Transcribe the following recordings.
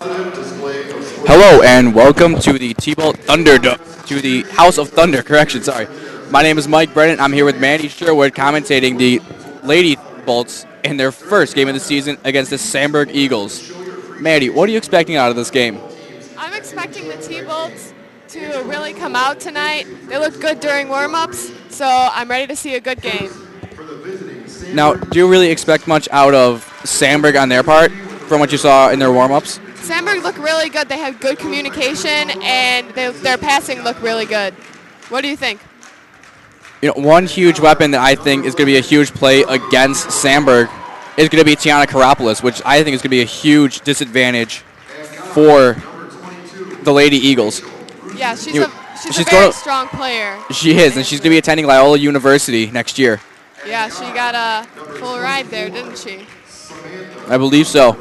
Hello and welcome to the T-Bolt to the House of Thunder. Correction, sorry. My name is Mike Brennan. I'm here with Mandy Sherwood commentating the Lady Bolts in their first game of the season against the Sandburg Eagles. Mandy, what are you expecting out of this game? I'm expecting the T-Bolts to really come out tonight. They looked good during warm-ups, so I'm ready to see a good game. Now, do you really expect much out of Sandburg on their part from what you saw in their warm-ups? Sandburg looked really good. They had good communication, and their passing looked really good. What do you think? One huge weapon that I think is going to be a huge play against Sandburg is going to be Tiana Karopoulos, which I think is going to be a huge disadvantage for the Lady Eagles. Yeah, she's a very strong player. She is, and she's going to be attending Loyola University next year. Yeah, she got a full ride there, didn't she? I believe so.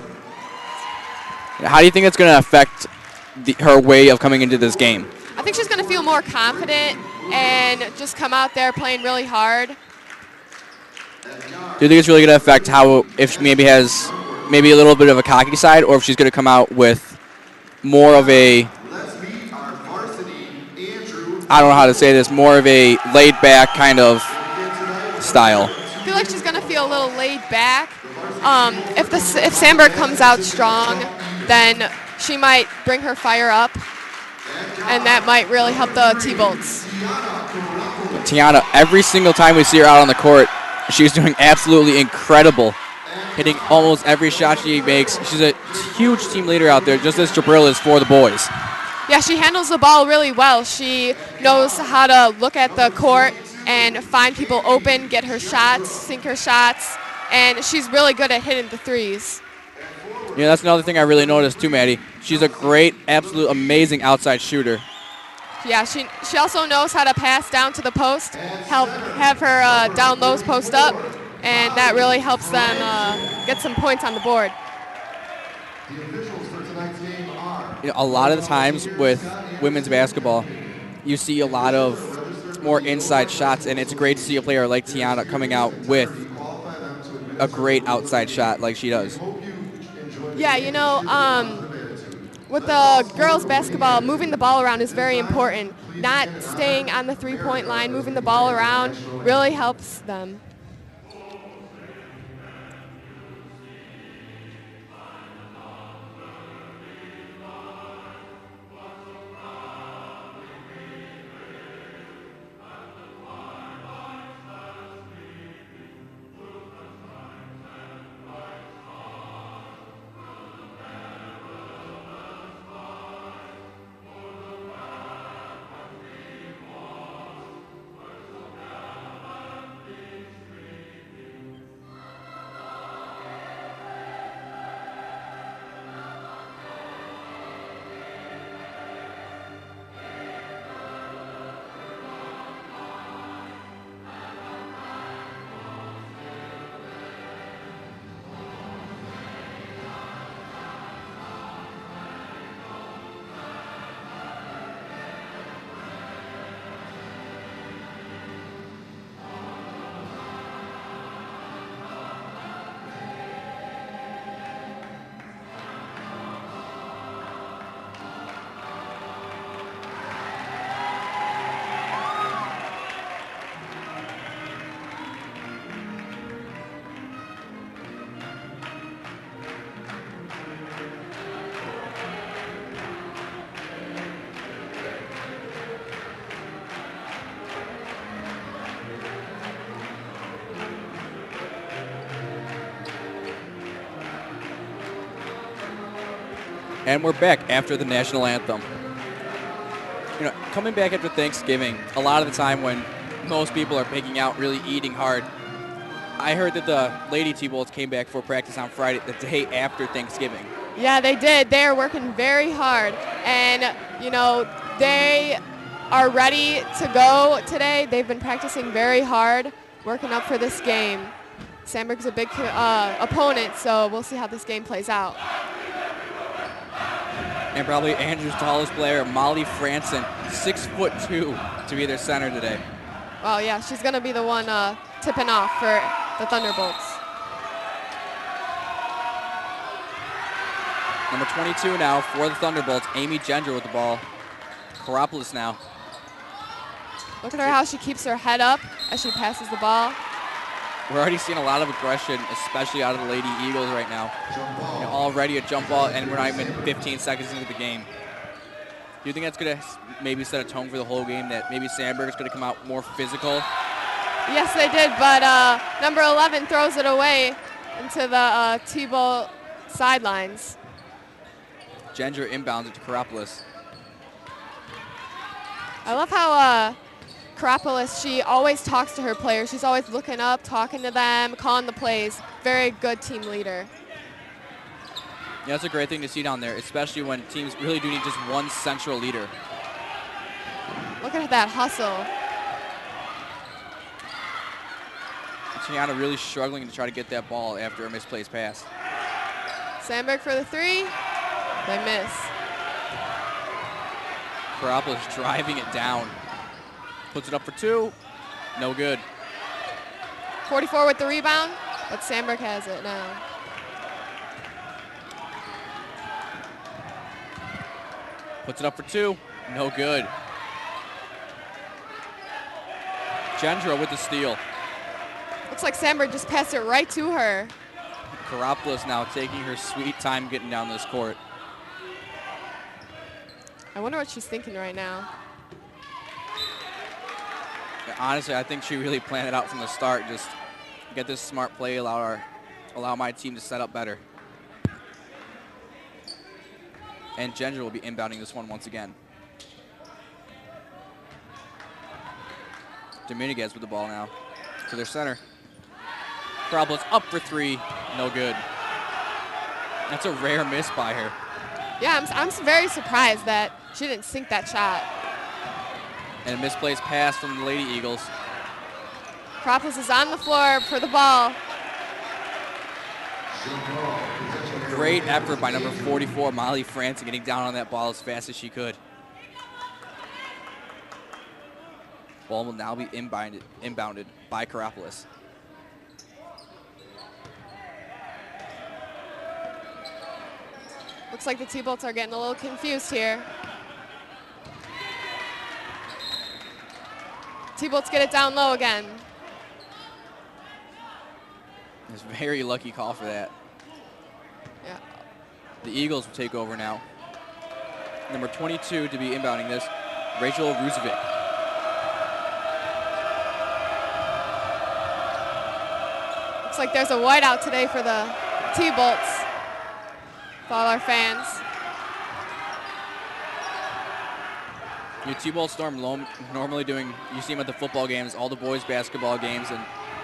How do you think it's going to affect her way of coming into this game? I think she's going to feel more confident and just come out there playing really hard. Do you think it's really going to affect if she maybe has a little bit of a cocky side, or if she's going to come out with more of a, I don't know how to say this, more of a laid-back kind of style? I feel like she's going to feel a little laid back. If Sandburg comes out strong, then she might bring her fire up, and that might really help the T-Bolts. Tiana, every single time we see her out on the court, she's doing absolutely incredible, hitting almost every shot she makes. She's a huge team leader out there, just as Jabril is for the boys. Yeah, she handles the ball really well. She knows how to look at the court and find people open, get her shots, sink her shots, and she's really good at hitting the threes. Yeah, that's another thing I really noticed too, Maddie. She's a great, absolute, amazing outside shooter. Yeah, she also knows how to pass down to the post, have her down lows post up, and that really helps them get some points on the board. A lot of the times with women's basketball, you see a lot of more inside shots, and it's great to see a player like Tiana coming out with a great outside shot like she does. Yeah, with the girls' basketball, moving the ball around is very important. Not staying on the three-point line, moving the ball around really helps them. And we're back after the national anthem. Coming back after Thanksgiving, a lot of the time when most people are picking out really eating hard, I heard that the Lady T-Bolts came back for practice on Friday, the day after Thanksgiving. Yeah, they did. They are working very hard. And, they are ready to go today. They've been practicing very hard, working up for this game. Sandburg's a big opponent, so we'll see how this game plays out. And probably Andrew's tallest player, Molly Franson, 6'2", to be their center today. Well, yeah, she's going to be the one tipping off for the Thunderbolts. Number 22 now for the Thunderbolts, Amy Gender with the ball. Karopoulos now. Look at her, how she keeps her head up as she passes the ball. We're already seeing a lot of aggression, especially out of the Lady Eagles right now. Already a jump ball, and we're not even 15 seconds into the game. Do you think that's going to maybe set a tone for the whole game, that maybe Sandburg is going to come out more physical? Yes, they did, but number 11 throws it away into the T-ball sidelines. Gender inbounds it to Karopoulos. I love how Karopoulos, she always talks to her players. She's always looking up, talking to them, calling the plays. Very good team leader. Yeah, that's a great thing to see down there, especially when teams really do need just one central leader. Look at that hustle. Tiana really struggling to try to get that ball after a misplaced pass. Sandburg for the 3. They miss. Karopoulos driving it down. Puts it up for 2. No good. 44 with the rebound, but Sandburg has it now. Puts it up for 2. No good. Gendra with the steal. Looks like Sandburg just passed it right to her. Karopoulos now taking her sweet time getting down this court. I wonder what she's thinking right now. Honestly, I think she really planned it out from the start. Just get this smart play, allow my team to set up better. And Gendra will be inbounding this one once again. Dominguez with the ball now to their center. Karopoulos up for 3, no good. That's a rare miss by her. Yeah, I'm very surprised that she didn't sink that shot. And a misplaced pass from the Lady Eagles. Karopoulos is on the floor for the ball. Great effort by number 44, Molly Franson, getting down on that ball as fast as she could. Ball will now be inbounded by Karopoulos. Looks like the T-Bolts are getting a little confused here. T-Bolts get it down low again. It's a very lucky call for that. Yeah. The Eagles will take over now. Number 22 to be inbounding this, Rachel Ruzovic. Looks like there's a whiteout today for the T-Bolts. For all our fans. Your T-Ball Storm normally doing, you see them at the football games, all the boys basketball games, and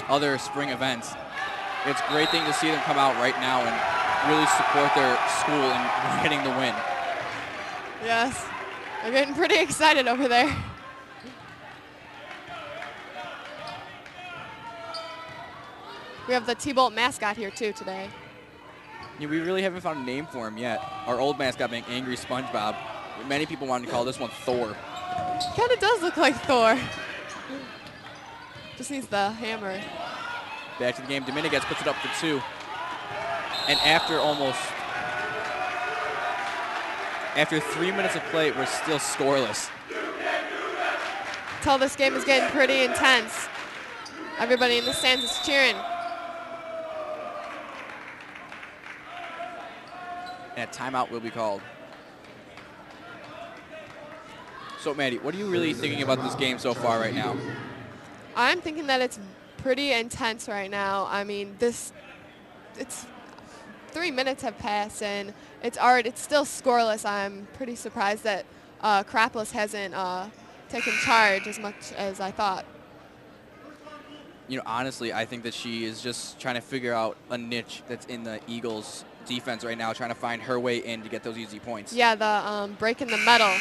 other spring events. It's a great thing to see them come out right now and really support their school in getting the win. Yes, they're getting pretty excited over there. We have the T-Bolt mascot here too today. Yeah, we really haven't found a name for him yet. Our old mascot being Angry SpongeBob. Many people wanted to call this one Thor. Kind of does look like Thor. Just needs the hammer. Back to the game. Dominguez puts it up for 2. And after 3 minutes of play, we're still scoreless. Tell this game is getting pretty intense. Everybody in the stands is cheering. And a timeout will be called. So, Maddie, what are you really thinking about this game so far right now? I'm thinking that it's pretty intense right now. I mean, it's 3 minutes have passed and it's still scoreless. I'm pretty surprised that Karopoulos hasn't taken charge as much as I thought. You know, honestly, I think that she is just trying to figure out a niche that's in the Eagles' defense right now, trying to find her way in to get those easy points. Yeah, the break in the middle.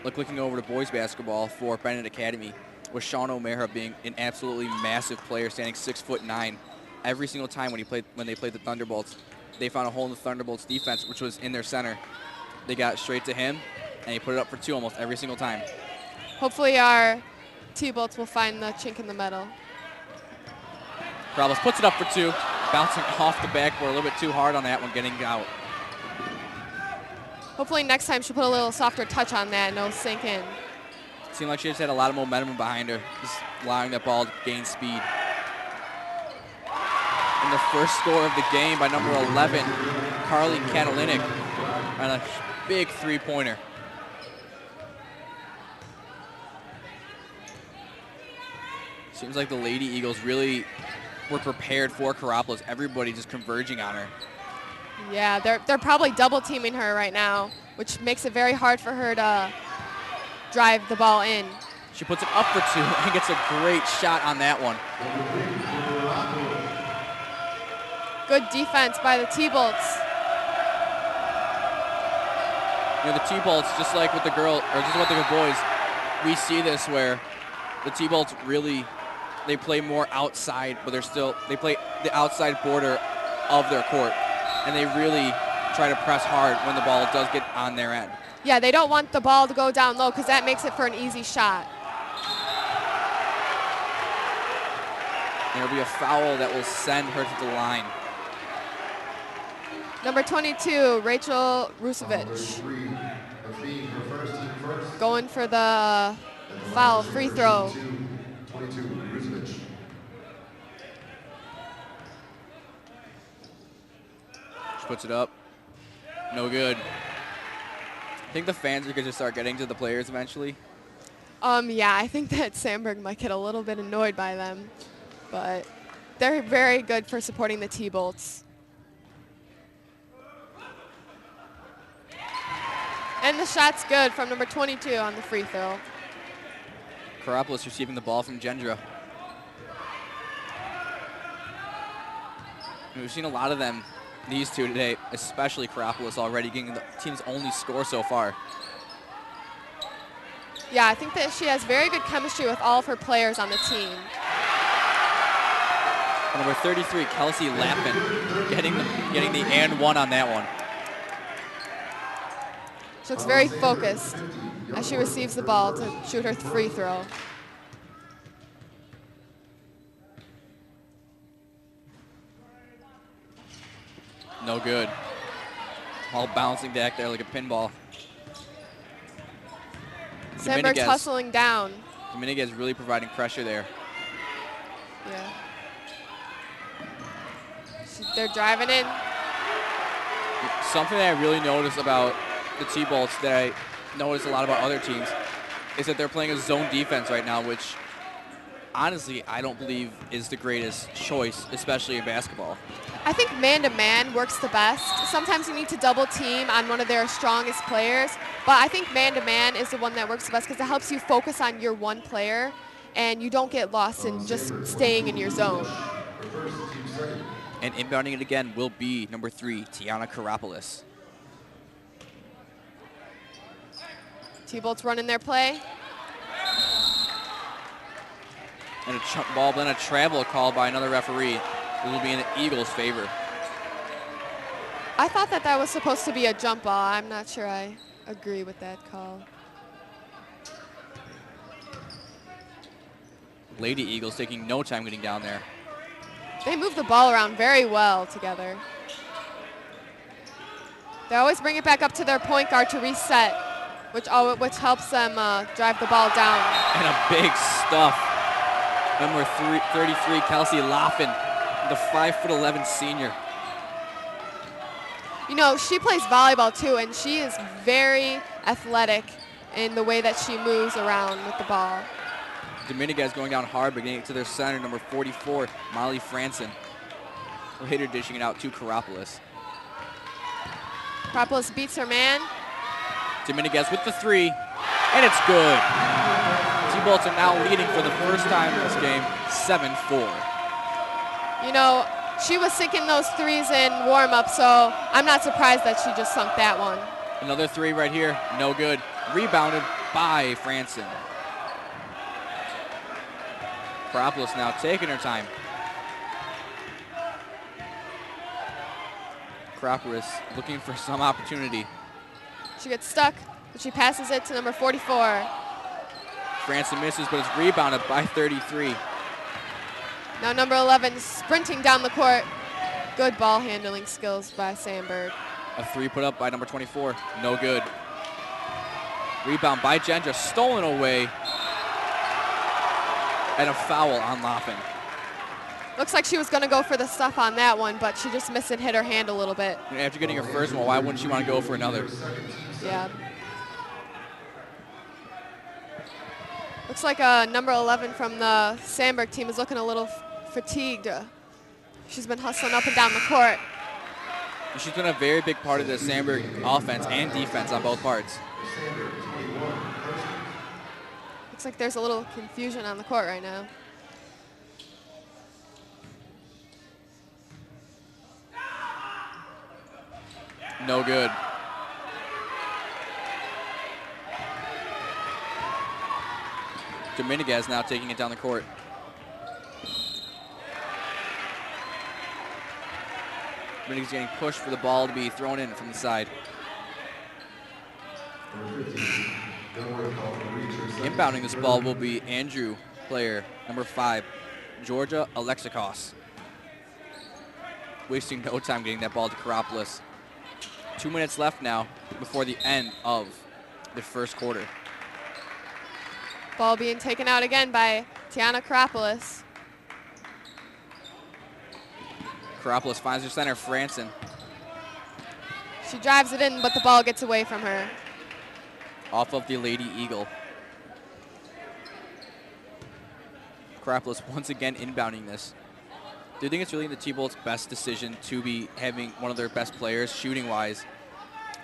Looking over to boys basketball for Bennett Academy, with Sean O'Mara being an absolutely massive player, standing 6'9". Every single time when they played the Thunderbolts, they found a hole in the Thunderbolts defense, which was in their center. They got straight to him, and he put it up for 2 almost every single time. Hopefully our T-Bolts will find the chink in the middle. Karopoulos puts it up for 2. bouncing off the backboard a little bit too hard on that one, getting out. Hopefully next time she'll put a little softer touch on that and it'll sink in. Seemed like she just had a lot of momentum behind her, just allowing that ball to gain speed. And the first score of the game by number 11, Carly Katalinic, on a big three-pointer. Seems like the Lady Eagles really were prepared for Karopoulos. Everybody just converging on her. Yeah, they're probably double teaming her right now, which makes it very hard for her to drive the ball in. She puts it up for two and gets a great shot on that one. Good defense by the T-Bolts. You know, the T-Bolts, just like with the girl, or just like with the boys, we see this where the T-Bolts really, they play more outside, but they play the outside border of their court, and they really try to press hard when the ball does get on their end. Yeah, they don't want the ball to go down low because that makes it for an easy shot. There'll be a foul that will send her to the line. Number 22, Rachel Rusevich. Going for the foul free throw. She puts it up. No good. I think the fans are going to start getting to the players eventually. Yeah, I think that Sandburg might get a little bit annoyed by them, but they're very good for supporting the T-Bolts. And the shot's good from number 22 on the free throw. Karopoulos receiving the ball from Gendra. And we've seen a lot of them, these two today, especially Karopoulos already getting the team's only score so far. Yeah, I think that she has very good chemistry with all of her players on the team. Number 33, Kelsey Lappin, getting the and one on that one. She looks very focused as she receives the ball to shoot her free throw. No good. All bouncing back there like a pinball. Sandburg's hustling down. Dominguez really providing pressure there. Yeah. They're driving in. Something that I really noticed about the T-Bolts that I notice a lot about other teams is that they're playing a zone defense right now, which honestly I don't believe is the greatest choice, especially in basketball. I think man-to-man works the best. Sometimes you need to double team on one of their strongest players, but I think man-to-man is the one that works the best because it helps you focus on your one player and you don't get lost in just staying in your zone. And inbounding it again will be number 3, Tiana Karopoulos. T-Bolts running their play. And a chunk ball, but then a travel call by another referee. It will be in the Eagles' favor. I thought that that was supposed to be a jump ball. I'm not sure I agree with that call. Lady Eagles taking no time getting down there. They move the ball around very well together. They always bring it back up to their point guard to reset, which helps them drive the ball down. And a big stuff. Number 33, Kelsey Lappin, the 5'11" senior. You know, she plays volleyball too, and she is very athletic in the way that she moves around with the ball. Dominguez going down hard, but getting it to their center, number 44, Molly Franson. Later dishing it out to Karopoulos. Karopoulos beats her man. Dominguez with the 3, and it's good. T-Bolts are now leading for the first time in this game, 7-4. You know, she was sinking those threes in warm-up, so I'm not surprised that she just sunk that one. Another 3 right here, no good. Rebounded by Franson. Karopoulos now taking her time. Karopoulos looking for some opportunity. She gets stuck, but she passes it to number 44. Franson misses, but it's rebounded by 33. Now number 11 sprinting down the court. Good ball handling skills by Sandburg. A three put up by number 24. No good. Rebound by Gendra, stolen away. And a foul on Loppin. Looks like she was going to go for the stuff on that one, but she just missed and hit her hand a little bit. After getting her first one, why wouldn't she want to go for another? Yeah. Looks like number 11 from the Sandburg team is looking a little fatigued. She's been hustling up and down the court. She's been a very big part of the Sandburg offense and defense on both parts. Looks like there's a little confusion on the court right now. No good. Dominguez now taking it down the court. Dominguez getting pushed for the ball to be thrown in from the side. Inbounding this ball will be Andrew, player number 5, Georgia Alexikos. Wasting no time getting that ball to Karopoulos. 2 minutes left now before the end of the first quarter. Ball being taken out again by Tiana Karopoulos. Karopoulos finds her center, Franson. She drives it in, but the ball gets away from her. Off of the Lady Eagle. Karopoulos once again inbounding this. Do you think it's really in the T-Bolt's best decision to be having one of their best players, shooting-wise,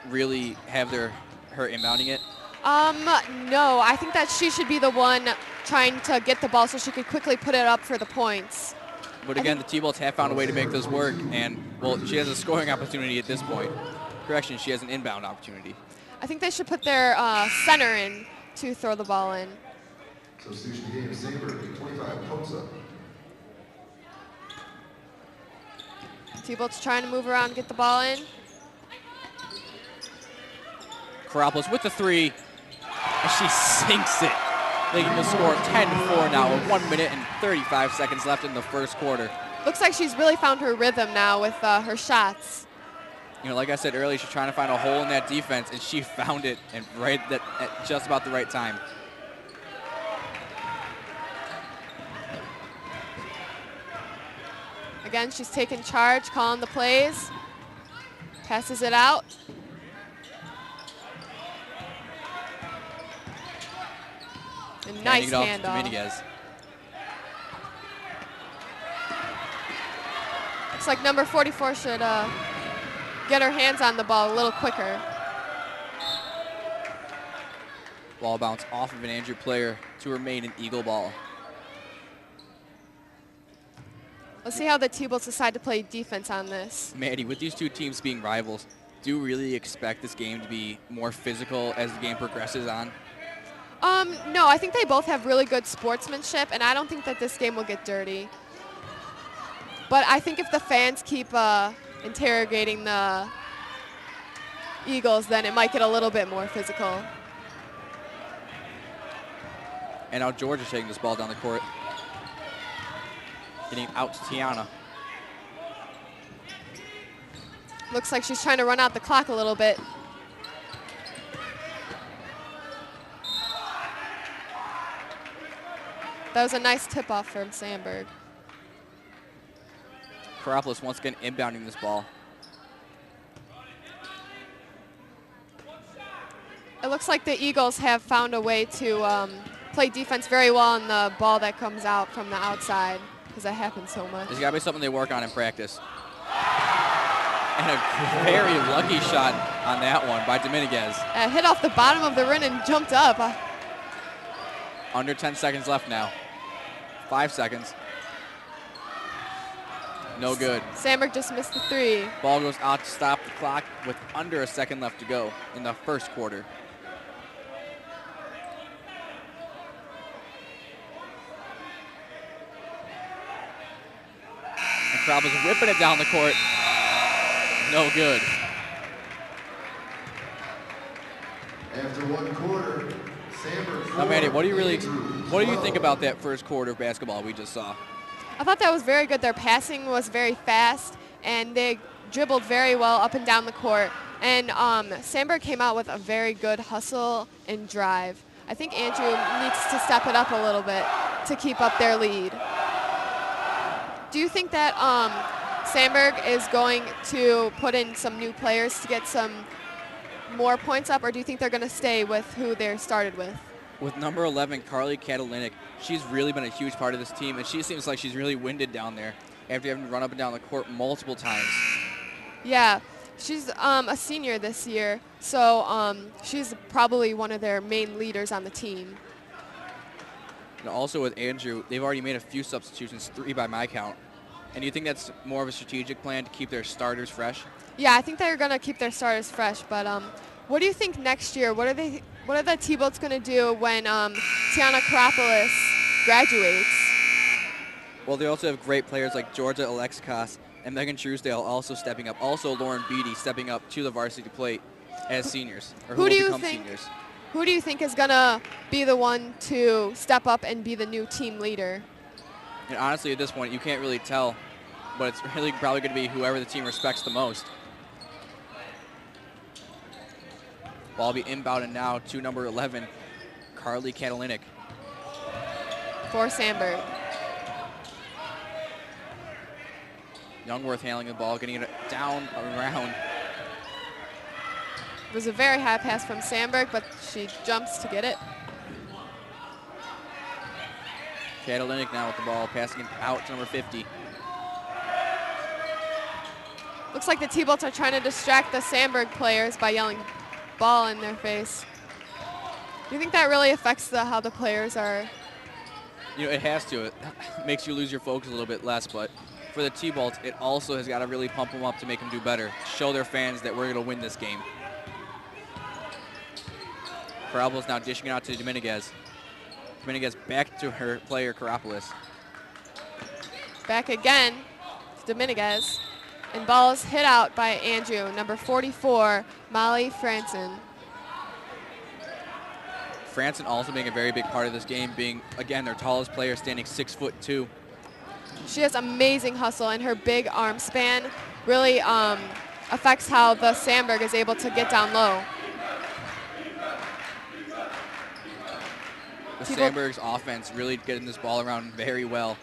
really have her inbounding it? No, I think that she should be the one trying to get the ball so she could quickly put it up for the points. But again, the T-Bolts have found a way to make this work, and, well, she has a scoring opportunity at this point. Correction, she has an inbound opportunity. I think they should put their center in to throw the ball in. Substitution game, Sandburg, 25, posts up. T-Bolt's trying to move around and get the ball in. Karopoulos with the three, and she sinks it, making the score 10-4 now with 1 minute and 35 seconds left in the first quarter. Looks like she's really found her rhythm now with her shots. You know, like I said earlier, she's trying to find a hole in that defense, and she found it and at just about the right time. Again, she's taking charge, calling the plays, passes it out. A nice handoff. Dominguez. Looks like number 44 should get her hands on the ball a little quicker. Ball bounce off of an Andrew player to remain an Eagle ball. Let's see how the T-Bolts decide to play defense on this. Maddie, with these two teams being rivals, do you really expect this game to be more physical as the game progresses on? No, I think they both have really good sportsmanship, and I don't think that this game will get dirty. But I think if the fans keep interrogating the Eagles, then it might get a little bit more physical. And now Georgia's taking this ball down the court. Getting out to Tiana. Looks like she's trying to run out the clock a little bit. That was a nice tip-off from Sandburg. Karopoulos once again inbounding this ball. It looks like the Eagles have found a way to play defense very well on the ball that comes out from the outside, because that happens so much. There's got to be something they work on in practice. And a very lucky shot on that one by Dominguez. Hit off the bottom of the rim and jumped up. Under 10 seconds left now. 5 seconds. No good. Sandburg just missed the three. Ball goes out to stop the clock with under a second left to go in the first quarter. And Karopoulos whipping it down the court. No good. After one quarter, Sandburg 4. Now, Manny, what do you think about that first quarter of basketball we just saw? I thought that was very good. Their passing was very fast, and they dribbled very well up and down the court. And Sandburg came out with a very good hustle and drive. I think Andrew needs to step it up a little bit to keep up their lead. Do you think that Sandburg is going to put in some new players to get some more points up, or do you think they're going to stay with who they're started with? With number 11, Carly Katalinic, she's really been a huge part of this team, and she seems like she's really winded down there after having to run up and down the court multiple times. Yeah, she's a senior this year, so she's probably one of their main leaders on the team. And also with Andrew, they've already made a few substitutions, 3 by my count. And do you think that's more of a strategic plan to keep their starters fresh? Yeah, I think they're going to keep their starters fresh, but what do you think next year? What are the T-Bolts going to do when Tiana Karopoulos graduates? Well, they also have great players like Georgia Alexakos and Megan Truesdale also stepping up. Also Lauren Beatty stepping up to the varsity plate as seniors, or who will become seniors. Who do you think is going to be the one to step up and be the new team leader? And honestly, at this point, you can't really tell, but it's really probably going to be whoever the team respects the most. Ball will be inbounded now to number 11, Carly Katalinic. For Sandburg. Youngworth handling the ball, getting it down around. It was a very high pass from Sandburg, but she jumps to get it. Katalinic now with the ball, passing it out to number 50. Looks like the T-Bolts are trying to distract the Sandburg players by yelling ball in their face. Do you think that really affects how the players are? You know, it has to. It makes you lose your focus a little bit less, but for the T-Bolts, it also has got to really pump them up to make them do better, show their fans that we're going to win this game. Karopoulos now dishing it out to Dominguez. Dominguez back to her player, Karopoulos. Back again to Dominguez. And ball is hit out by Andrew, number 44, Molly Franson. Franson also being a very big part of this game, being, again, their tallest player, standing 6'2". She has amazing hustle, and her big arm span really affects how the Sandburg is able to get down low. The Sandburg's offense really getting this ball around very well.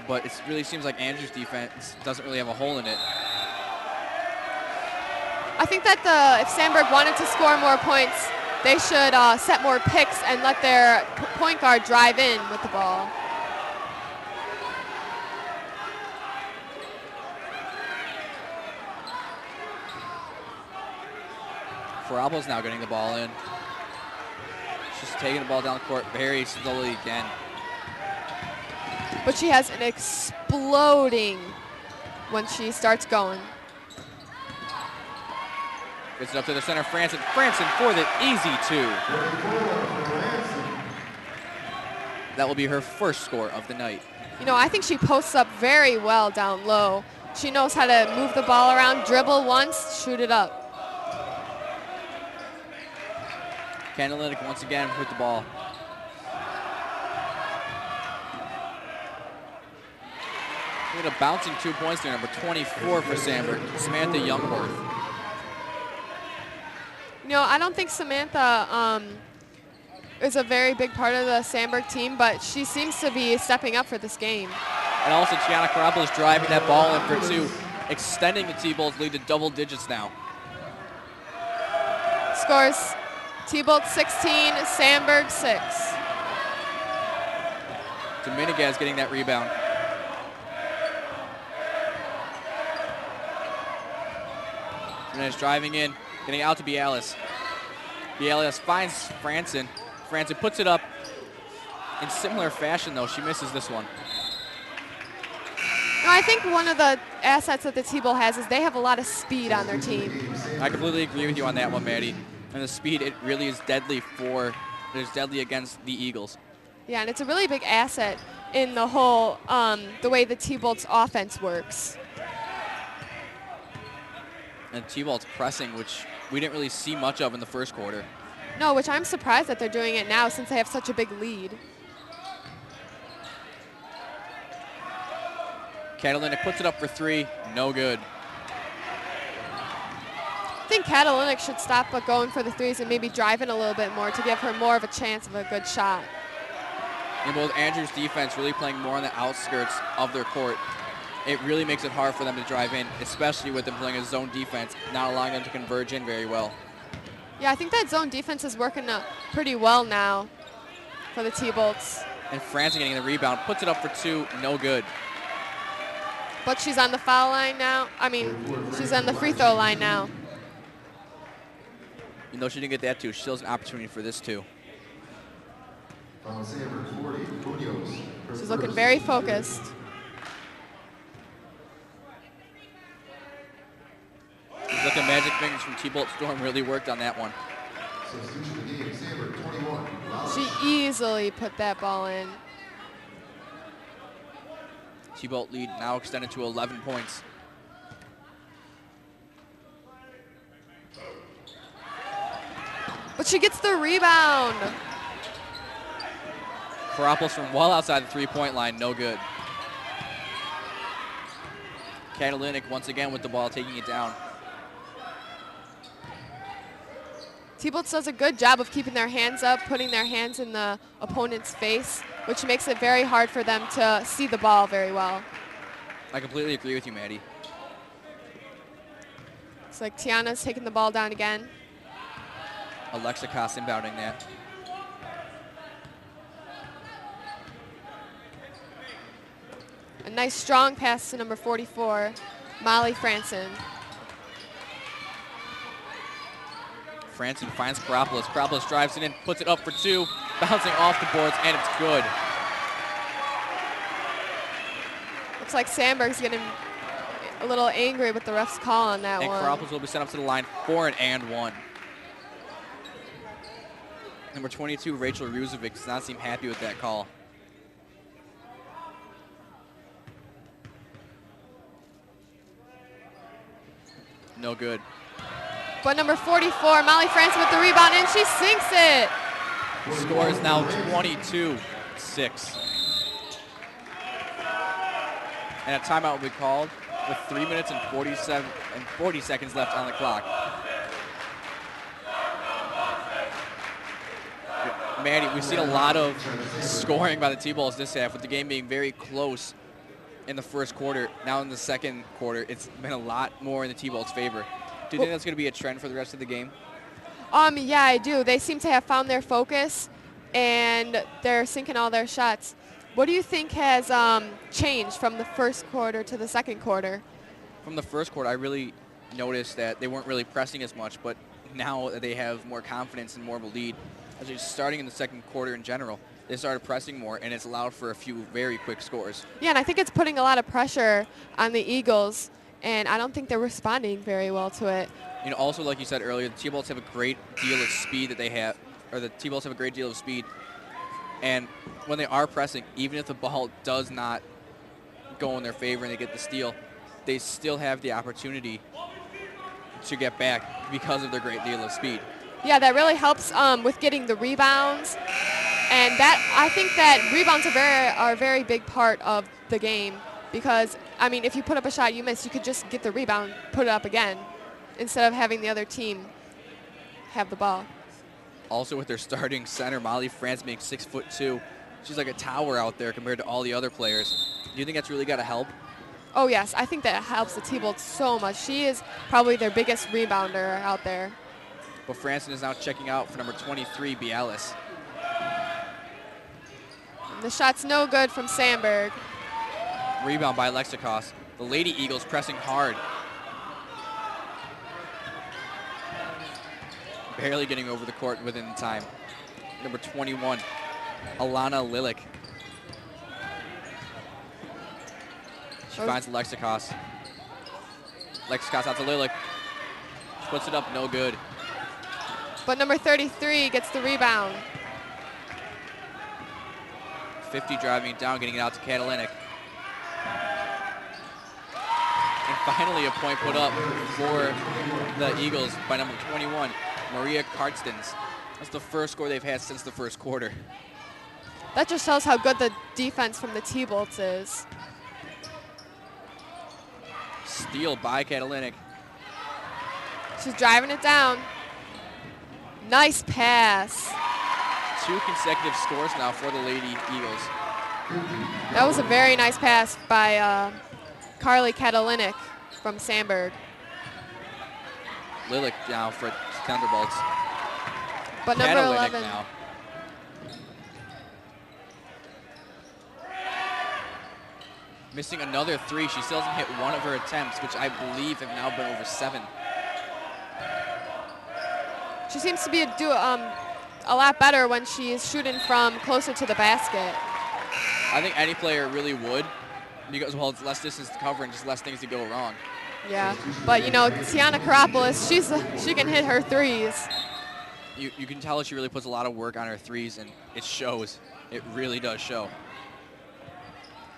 But it really seems like Andrew's defense doesn't really have a hole in it. I think that if Sandburg wanted to score more points, they should set more picks and let their point guard drive in with the ball. Karopoulos now getting the ball in. She's taking the ball down the court very slowly again. But she has an exploding when she starts going. Gets it up to the center, Franson. Franson for the easy 2. That will be her first score of the night. You know, I think she posts up very well down low. She knows how to move the ball around, dribble once, shoot it up. Katalinic once again with the ball. We had a bouncing 2 points there, number 24 for Sandburg, Samantha Youngworth. You know, I don't think Samantha is a very big part of the Sandburg team, but she seems to be stepping up for this game. And also Tiana Karopoulos driving that ball in for 2, extending the T-Bolts lead to double digits now. Scores T-Bolt 16, Sandburg 6. Dominguez getting that rebound. Dominguez driving in, getting out to Bialis. Bialis finds Franson. Franson puts it up in similar fashion, though. She misses this one. No, I think one of the assets that the T-Bolt has is they have a lot of speed on their team. I completely agree with you on that one, Maddie. And the speed, it really is deadly against the Eagles. Yeah, and it's a really big asset in the whole, the way the T-Bolt's offense works. And T-Bolt's pressing, which we didn't really see much of in the first quarter. No, which I'm surprised that they're doing it now since they have such a big lead. Catalina puts it up for 3, no good. I think Catalina should stop going for the threes and maybe drive in a little bit more to give her more of a chance of a good shot. And both Andrews' defense really playing more on the outskirts of their court, it really makes it hard for them to drive in, especially with them playing a zone defense, not allowing them to converge in very well. Yeah, I think that zone defense is working pretty well now for the T-Bolts. And Franson getting the rebound, puts it up for 2, no good. But she's on the foul line now. I mean, she's on the free throw line now. Even though she didn't get that 2, she still has an opportunity for this 2. Foul Sandburg 40, Munoz. She's looking very focused. Looking magic fingers from T-Bolt Storm really worked on that one. Substitution of the game, Sandburg 21. She easily put that ball in. T-Bolt lead now extended to 11 points. But she gets the rebound. Karopoulos from well outside the three-point line, no good. Catalinic once again with the ball, taking it down. T-Bolts does a good job of keeping their hands up, putting their hands in the opponent's face, which makes it very hard for them to see the ball very well. I completely agree with you, Maddie. It's like Tiana's taking the ball down again. Alexa Koss inbounding that. A nice strong pass to number 44, Molly Franson. Franson finds Karopoulos. Karopoulos drives it in, puts it up for 2, bouncing off the boards, and it's good. Looks like Sandburg's getting a little angry with the ref's call on that And one. Karopoulos will be sent up to the line for an and 1. Number 22, Rachel Ruzovic, does not seem happy with that call. No good. But number 44, Molly Franson with the rebound, and she sinks it. The score is now 22-6. And a timeout will be called with 3 minutes and 40 seconds left on the clock. Maddie, we've seen a lot of scoring by the T-Balls this half, with the game being very close in the first quarter. Now in the second quarter, it's been a lot more in the T-Balls' favor. Do you think that's going to be a trend for the rest of the game? Yeah, I do. They seem to have found their focus, and they're sinking all their shots. What do you think has changed from the first quarter to the second quarter? From the first quarter, I really noticed that they weren't really pressing as much, but now that they have more confidence and more of a lead, actually starting in the second quarter in general, they started pressing more, and it's allowed for a few very quick scores. Yeah, and I think it's putting a lot of pressure on the Eagles, and I don't think they're responding very well to it. You know, also, like you said earlier, the T-Balls have a great deal of speed that they have, or the T-Balls have a great deal of speed. And when they are pressing, even if the ball does not go in their favor and they get the steal, they still have the opportunity to get back because of their great deal of speed. Yeah, that really helps with getting the rebounds. And that, I think that rebounds are a very big part of the game, because, I mean, if you put up a shot you miss, you could just get the rebound, put it up again, instead of having the other team have the ball. Also with their starting center, Molly Franson, being 6'2", she's like a tower out there compared to all the other players. Do you think that's really got to help? Oh yes, I think that helps the T-Bolts so much. She is probably their biggest rebounder out there. But Franson is now checking out for number 23, Bialis. The shot's no good from Sandburg. Rebound by Lexicos. The Lady Eagles pressing hard. Barely getting over the court within the time. Number 21, Alana Lilik. She finds Lexicos. Lexicos out to Lilik. Puts it up, no good. But number 33 gets the rebound. 50 driving it down, getting it out to Catalinic. And finally a point put up for the Eagles by number 21, Maria Karstens. That's the first score they've had since the first quarter. That just shows how good the defense from the T-Bolts is. Steal by Catalinic. She's driving it down. Nice pass. 2 consecutive scores now for the Lady Eagles. That was a very nice pass by Carly Catalinic from Sandburg. Lilac now for Thunderbolts. But number Catalinic 11. now. Missing another 3. She still hasn't hit one of her attempts, which I believe have now been over 7. She seems to be a lot better when she's shooting from closer to the basket. I think any player really would, because, well, it's less distance to cover and just less things to go wrong. Yeah, but, you know, Tiana Karopoulos, she can hit her threes. You can tell she really puts a lot of work on her threes, and it shows. It really does show.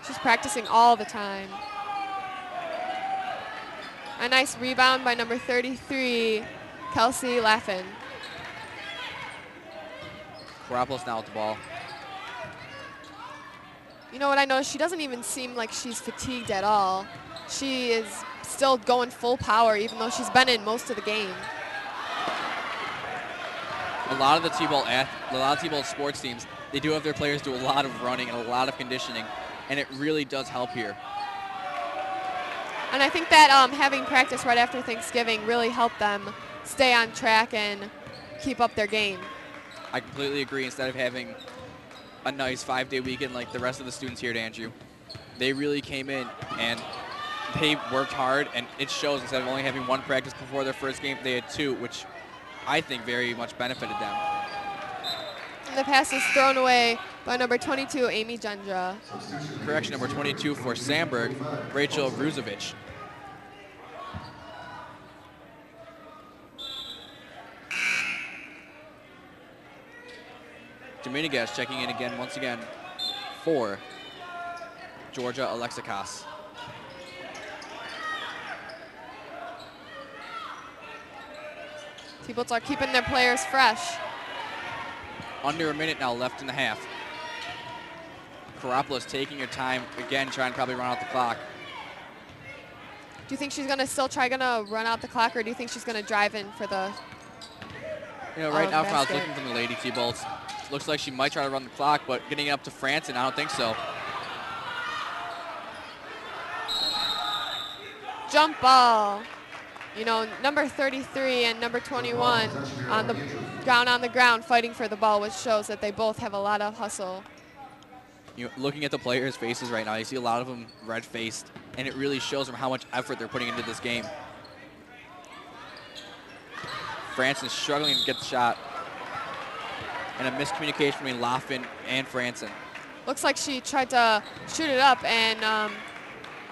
She's practicing all the time. A nice rebound by number 33, Kelsey Laffin. Karopoulos now with the ball. You know what I noticed? She doesn't even seem like she's fatigued at all. She is still going full power, even though she's been in most of the game. A lot of the T-ball sports teams, they do have their players do a lot of running and a lot of conditioning, and it really does help here. And I think that having practice right after Thanksgiving really helped them stay on track and keep up their game. I completely agree. Instead of having a nice 5-day weekend like the rest of the students here at Andrew, they really came in and they worked hard, and it shows. Instead of only having 1 practice before their first game, they had 2, which I think very much benefited them. And the pass is thrown away by number 22, Amy Gendra. Correction, number 22 for Sandburg, Rachel Ruzovic. Dominguez checking in again, once again, for Georgia Alexakos. T-Bolts are keeping their players fresh. Under a minute now left in the half. Karopoulos taking her time, again, trying to probably run out the clock. Do you think she's gonna run out the clock, or do you think she's gonna drive in for the Right now, from I was basket? looking from the Lady T-Bolts, looks like she might try to run the clock, but getting it up to Franson, I don't think so. Jump ball. You know, number 33 and number 21 on the ground fighting for the ball, which shows that they both have a lot of hustle. Looking at the players' faces right now, you see a lot of them red-faced, and it really shows them how much effort they're putting into this game. Franson struggling to get the shot, and a miscommunication between Laffin and Franson. Looks like she tried to shoot it up, and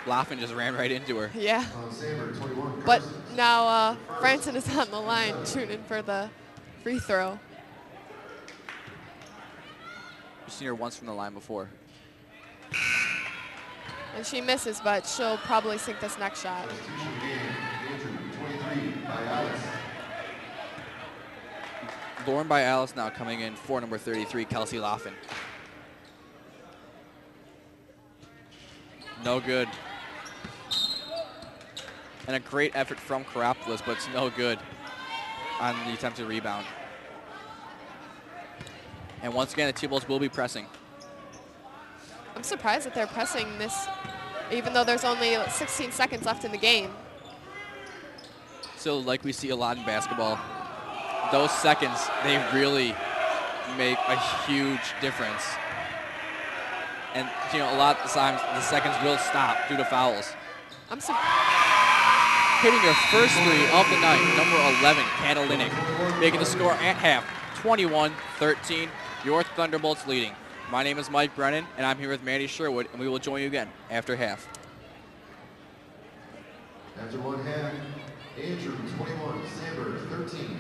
Laffin just ran right into her. yeah. But now Franson is on the line shooting for the free throw. You've seen her once from the line before. And she misses, but she'll probably sink this next shot. Lauren by Alice now coming in for number 33, Kelsey Laffin. No good. And a great effort from Karopoulos, but it's no good on the attempted rebound. And once again, the T-Bulls will be pressing. I'm surprised that they're pressing this, even though there's only 16 seconds left in the game. So like we see a lot in basketball, those seconds, they really make a huge difference. And a lot of times the seconds will stop due to fouls. Hitting her first 3 of the night, number 11, Catalinic, making the score at half, 21-13. Your Thunderbolts leading. My name is Mike Brennan, and I'm here with Mandy Sherwood, and we will join you again after half. After one half, Andrew 21, Sandburg 13.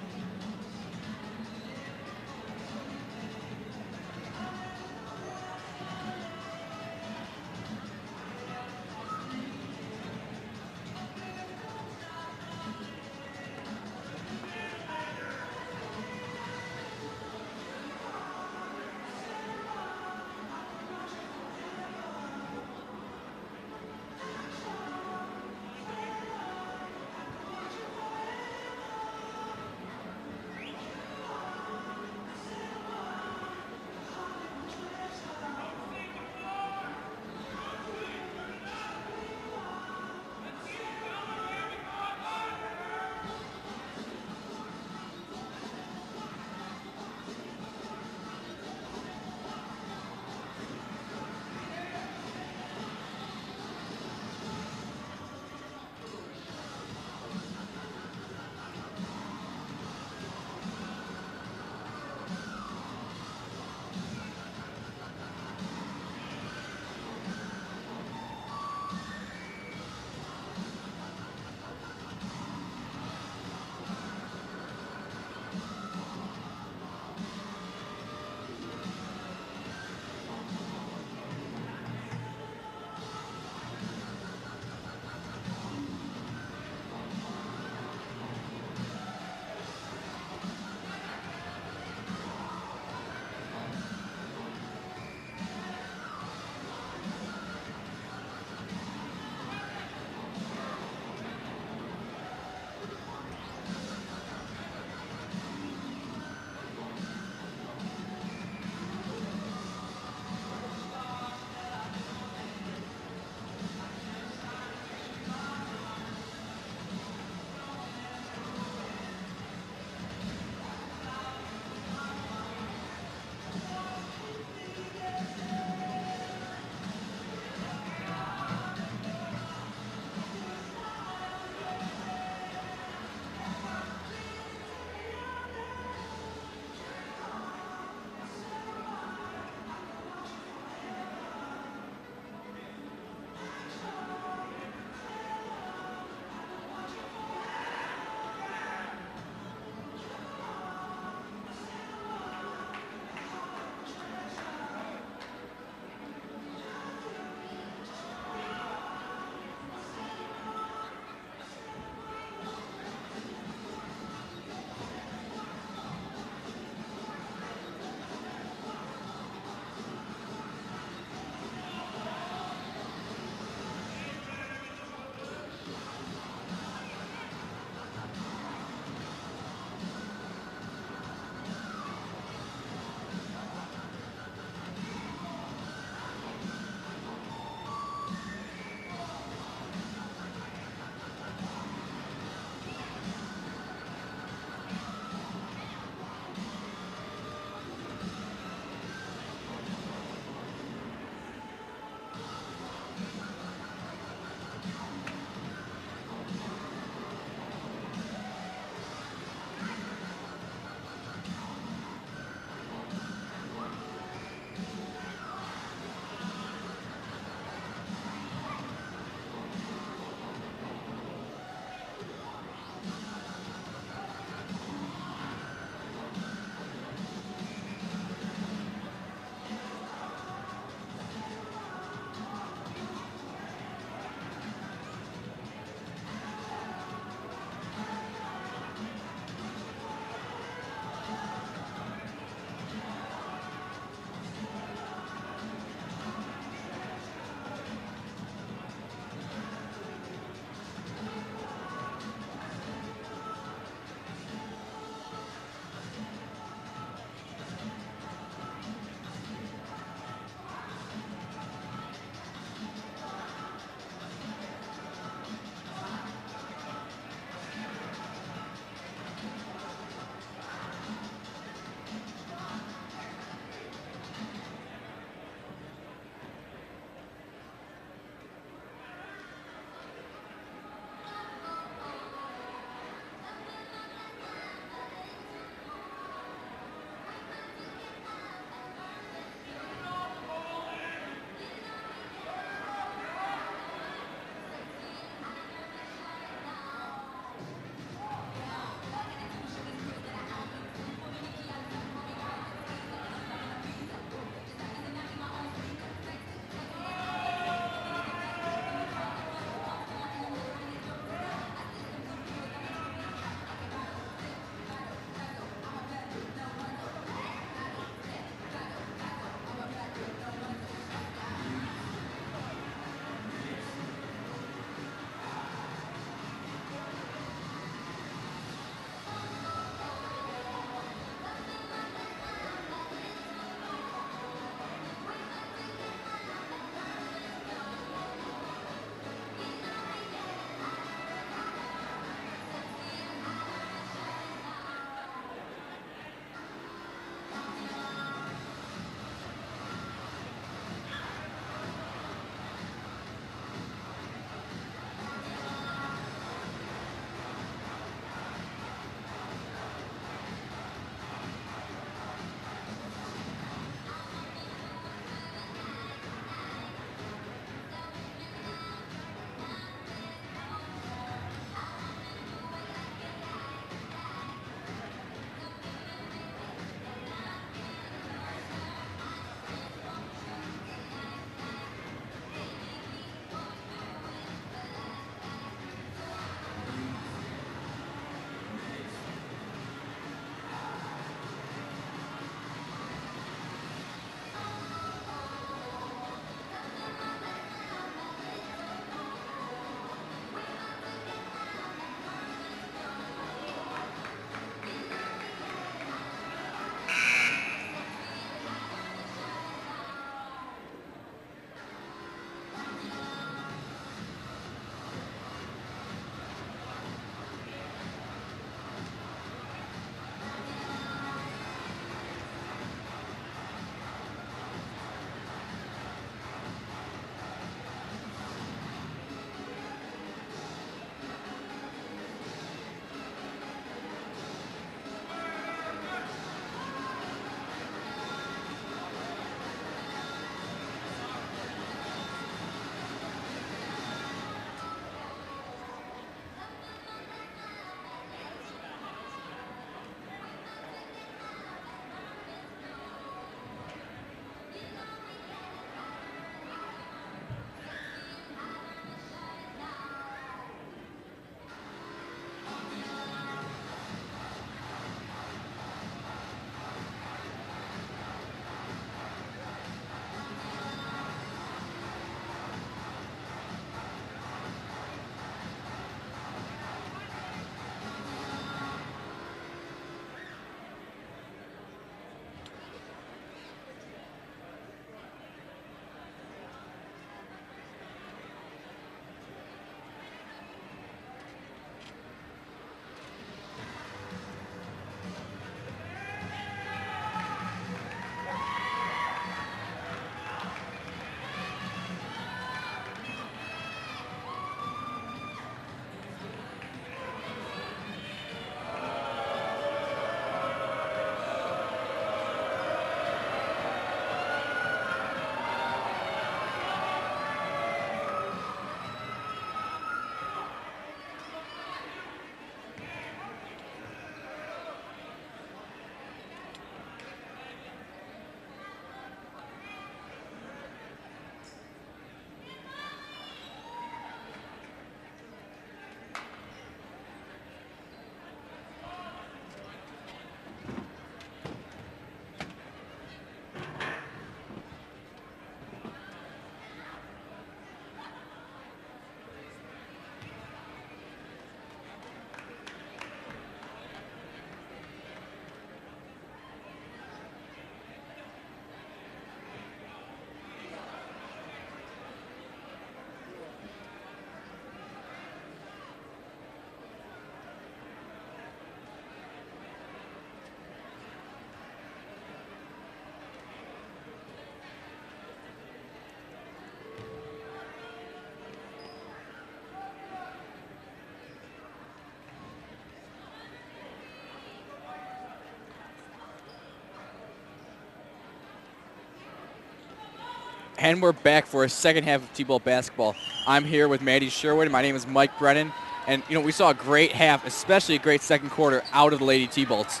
And we're back for a second half of T-ball basketball. I'm here with Maddie Sherwood. My name is Mike Brennan. And, we saw a great half, especially a great second quarter out of the Lady T-Bolts.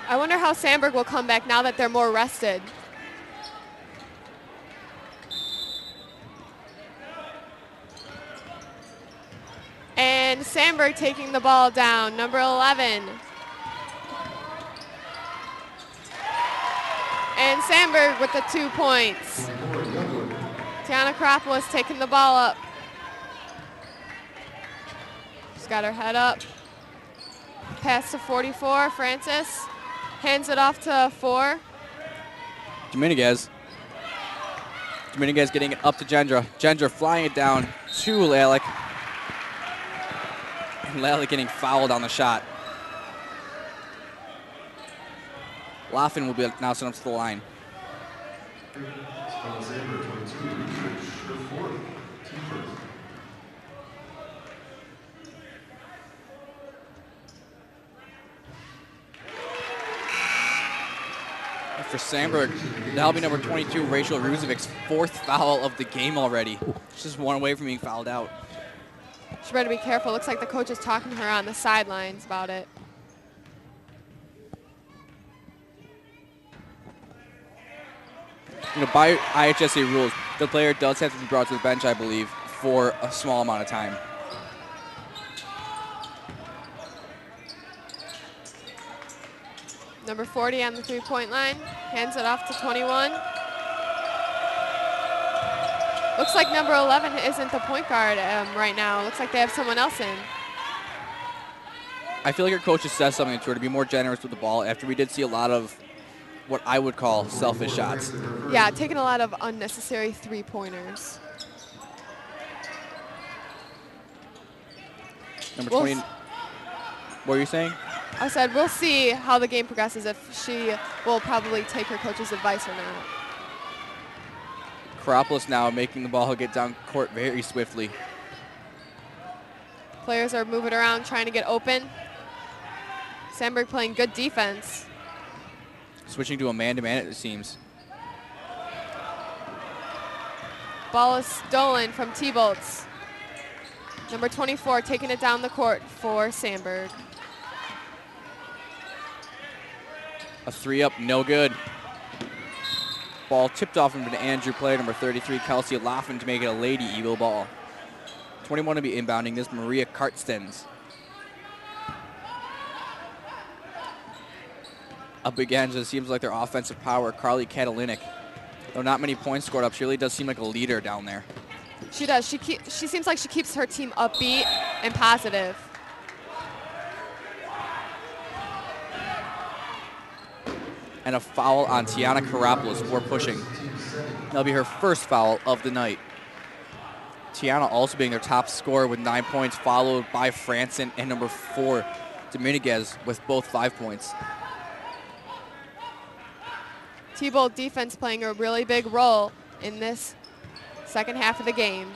I wonder how Sandburg will come back now that they're more rested. And Sandburg taking the ball down, number 11. And Sandburg with the 2 points. Tiana Karopoulos taking the ball up. She's got her head up. Pass to 44, Francis. Hands it off to 4. Dominguez getting it up to Gendra. Gendra flying it down to Lalick. And Lalick getting fouled on the shot. Laughlin will be now sent up to the line. For Sandburg, that'll be number 22, Rachel Ruzevic's 4th foul of the game already. She's just one away from being fouled out. She better be careful. Looks like the coach is talking to her on the sidelines about it. By IHSA rules, the player does have to be brought to the bench, I believe, for a small amount of time. Number 40 on the 3-point line. Hands it off to 21. Looks like number 11 isn't the point guard right now. Looks like they have someone else in. I feel like her coach just says something to her to be more generous with the ball after we did see a lot of what I would call selfish shots. Yeah, taking a lot of unnecessary 3-pointers. Number 20. What were you saying? I said we'll see how the game progresses, if she will probably take her coach's advice or not. Karopoulos now making the ball get down court very swiftly. Players are moving around trying to get open. Sandburg playing good defense. Switching to a man-to-man, it seems. Ball is stolen from T-Bolts. Number 24 taking it down the court for Sandburg. A 3-up, no good. Ball tipped off into Andrew, player number 33, Kelsey Laughlin, to make it a Lady Eagle ball. 21 to be inbounding this, Maria Kartstens. Up against, it seems like their offensive power, Carly Katalinic. Though not many points scored up, she really does seem like a leader down there. She does. She seems like she keeps her team upbeat and positive. And a foul on Tiana Karopoulos for pushing. That'll be her first foul of the night. Tiana also being their top scorer with 9 points, followed by Franson and number 4, Dominguez, with both 5 points. T-Bolt defense playing a really big role in this second half of the game.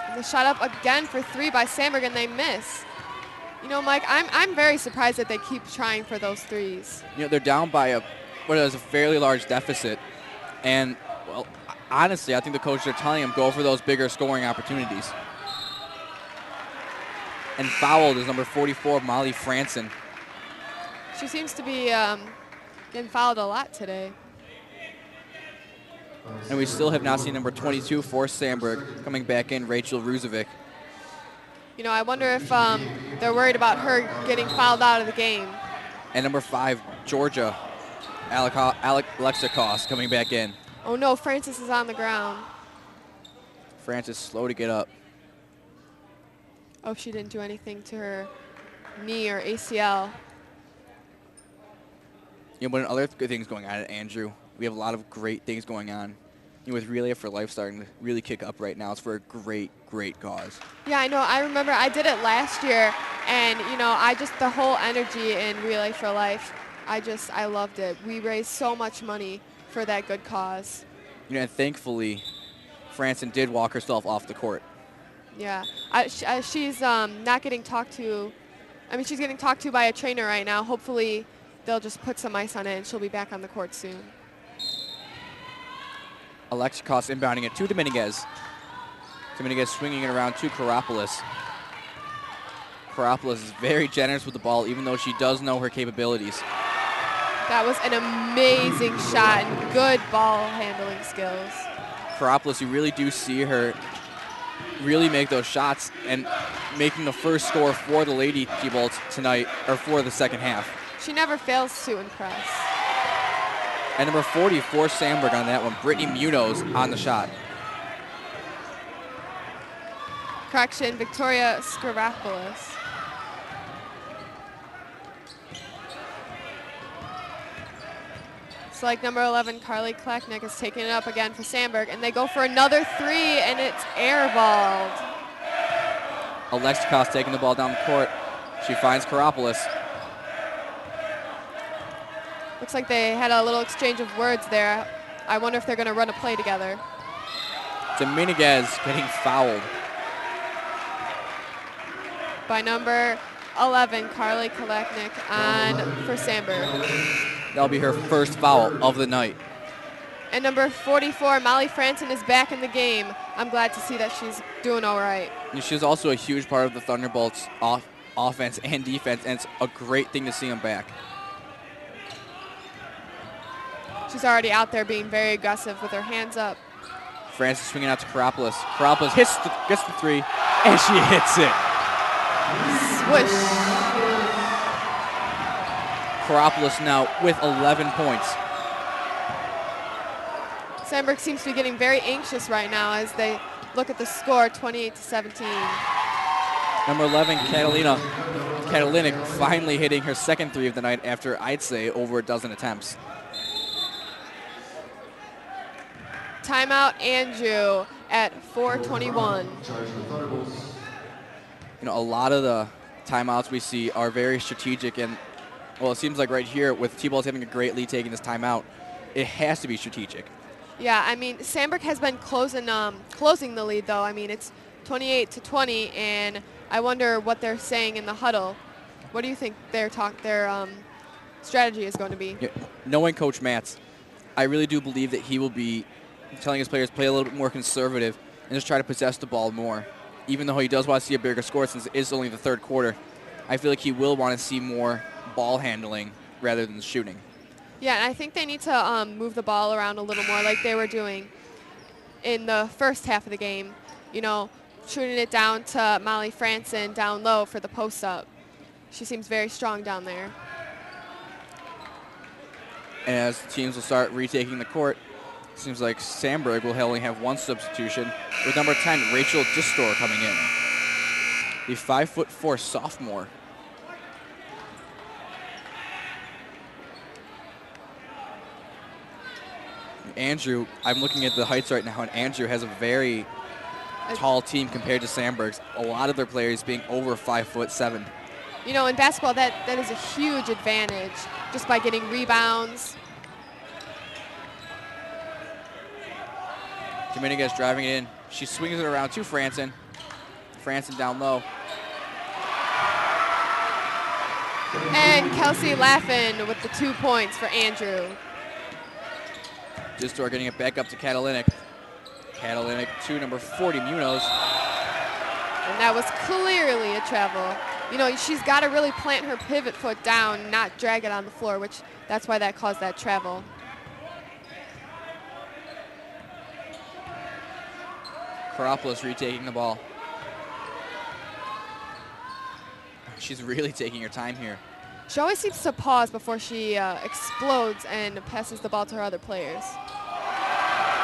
And the shot up again for 3 by Sandburg, and they miss. Mike, I'm very surprised that they keep trying for those threes. They're down by what is a fairly large deficit. And, well, honestly, I think the coaches are telling them go for those bigger scoring opportunities. And fouled is number 44, Molly Franson. She seems to be getting fouled a lot today. And we still have not seen number 22 for Sandburg coming back in, Rachel Ruzevic. I wonder if they're worried about her getting fouled out of the game. And number 5, Georgia, Alexakos coming back in. Oh no, Francis is on the ground. Francis slow to get up. Oh, she didn't do anything to her knee or ACL. But other good things going on at Andrew. We have a lot of great things going on. With Relay for Life starting to really kick up right now. It's for a great, great cause. Yeah, I know. I remember I did it last year, and, the whole energy in Relay for Life, I loved it. We raised so much money for that good cause. And thankfully, Franson did walk herself off the court. Yeah. She's not getting talked to. She's getting talked to by a trainer right now. Hopefully, they'll just put some ice on it, and she'll be back on the court soon. Alexikos inbounding it to Dominguez. Dominguez swinging it around to Karopoulos. Karopoulos is very generous with the ball, even though she does know her capabilities. That was an amazing shot and good ball handling skills. Karopoulos, you really do see her really make those shots and making the first score for the Lady T-Bolts tonight, or for the second half. She never fails to impress. And number 40 for Sandburg on that one, Brittany Munoz on the shot. Correction, Victoria Skaropoulos. It's like number 11, Carly Kleknick, is taking it up again for Sandburg, and they go for another three, and it's airballed. Alexikos taking the ball down the court. She finds Karopoulos. Looks like they had a little exchange of words there. I wonder if they're going to run a play together. Dominguez getting fouled. By number 11, Carly Kleknick for Sandburg. That'll be her first foul of the night. And number 44, Molly Franson, is back in the game. I'm glad to see that she's doing all right. And she's also a huge part of the Thunderbolts' offense and defense, and it's a great thing to see them back. She's already out there being very aggressive with her hands up. Francis swinging out to Karopoulos. Karopoulos gets the three, and she hits it. Swish. Karopoulos now with 11 points. Sandburg seems to be getting very anxious right now as they look at the score, 28-17. Number 11, Katalinic finally hitting her second three of the night after, I'd say, over a dozen attempts. Timeout, Andrew, at 4:21. You know, a lot of the timeouts we see are very strategic, and, well, it seems like right here with T-Balls having a great lead taking this timeout, it has to be strategic. Yeah, I mean, Sandburg has been closing the lead, though. I mean, it's 28-20, and I wonder what they're saying in the huddle. What do you think their strategy is going to be? Yeah, knowing Coach Matz, I really do believe that he will be telling his players play a little bit more conservative and just try to possess the ball more. Even though he does want to see a bigger score since it is only the third quarter, I feel like he will want to see more ball handling rather than shooting. Yeah, and I think they need to move the ball around a little more like they were doing in the first half of the game. You know, shooting it down to Molly Franson down low for the post-up. She seems very strong down there. And as teams will start retaking the court, it seems like Sandburg will only have one substitution, with number 10, Rachel Distor, coming in. The 5'4" sophomore. Andrew, I'm looking at the heights right now, and Andrew has a very tall team compared to Sandburg's. A lot of their players being over 5'7". You know, in basketball, that is a huge advantage, just by getting rebounds. Dominguez driving it in. She swings it around to Franson. Franson down low. And Kelsey Laffin with the 2 points for Andrew. Distor getting it back up to Katalinic. Katalinic to number 40, Munoz. And that was clearly a travel. You know, she's got to really plant her pivot foot down, not drag it on the floor, which that's why that caused that travel. Karopoulos retaking the ball. She's really taking her time here. She always seems to pause before she explodes and passes the ball to her other players.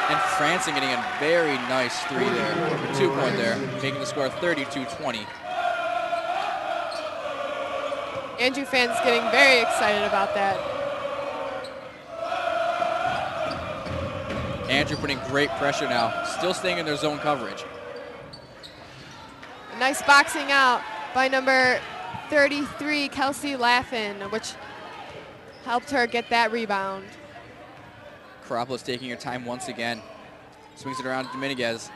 And Franson getting a very nice three there, a 2-point there, making the score 32-20. Andrew fans getting very excited about that. Andrew putting great pressure now, still staying in their zone coverage. A nice boxing out by number 33, Kelsey Laffin, which helped her get that rebound. Karopoulos taking her time once again. Swings it around to Dominguez.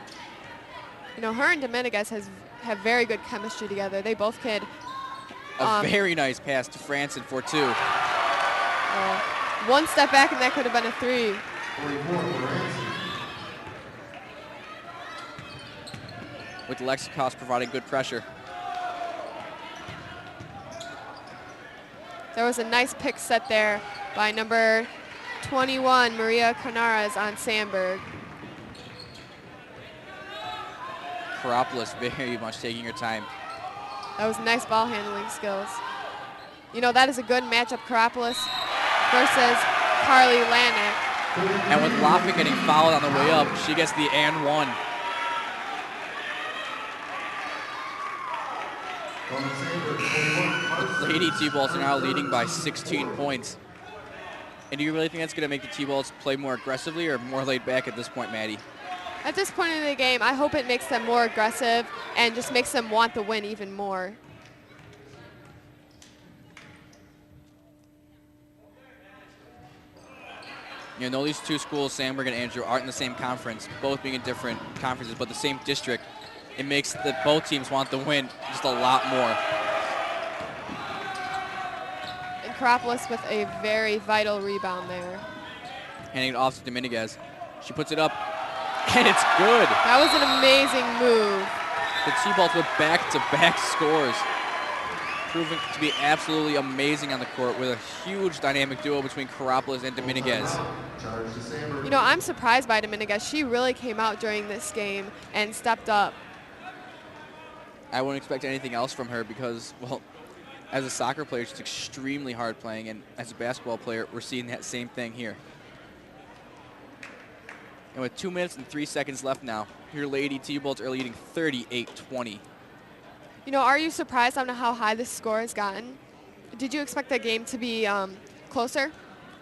You know, her and Dominguez have very good chemistry together. They both could. A very nice pass to Franson for 2. One step back and that could have been a 3. with Lexicos providing good pressure. There was a nice pick set there by number 21, Maria Canaras on Sandburg. Karopoulos very much taking her time. That was nice ball handling skills. You know, that is a good matchup, Karopoulos versus Carly Lanik. And with Loppin getting fouled on the way up, she gets the and one. The Lady T-Balls are now leading by 16 points. And do you really think that's going to make the T-Balls play more aggressively or more laid back at this point, Maddie? At this point in the game, I hope it makes them more aggressive and just makes them want the win even more. You know, these two schools, Sandburg and Andrew, aren't in the same conference, both being in different conferences, but the same district. It makes both teams want the win just a lot more. And Karopoulos with a very vital rebound there. Handing it off to Dominguez. She puts it up, and it's good. That was an amazing move. The T-Balls with back-to-back scores, proving to be absolutely amazing on the court with a huge dynamic duo between Karopoulos and Dominguez. You know, I'm surprised by Dominguez. She really came out during this game and stepped up. I wouldn't expect anything else from her because, well, as a soccer player, she's extremely hard playing, and as a basketball player, we're seeing that same thing here. And with 2 minutes and 3 seconds left now, your Lady T-Balls are leading 38-20. You know, are you surprised on how high this score has gotten? Did you expect the game to be closer?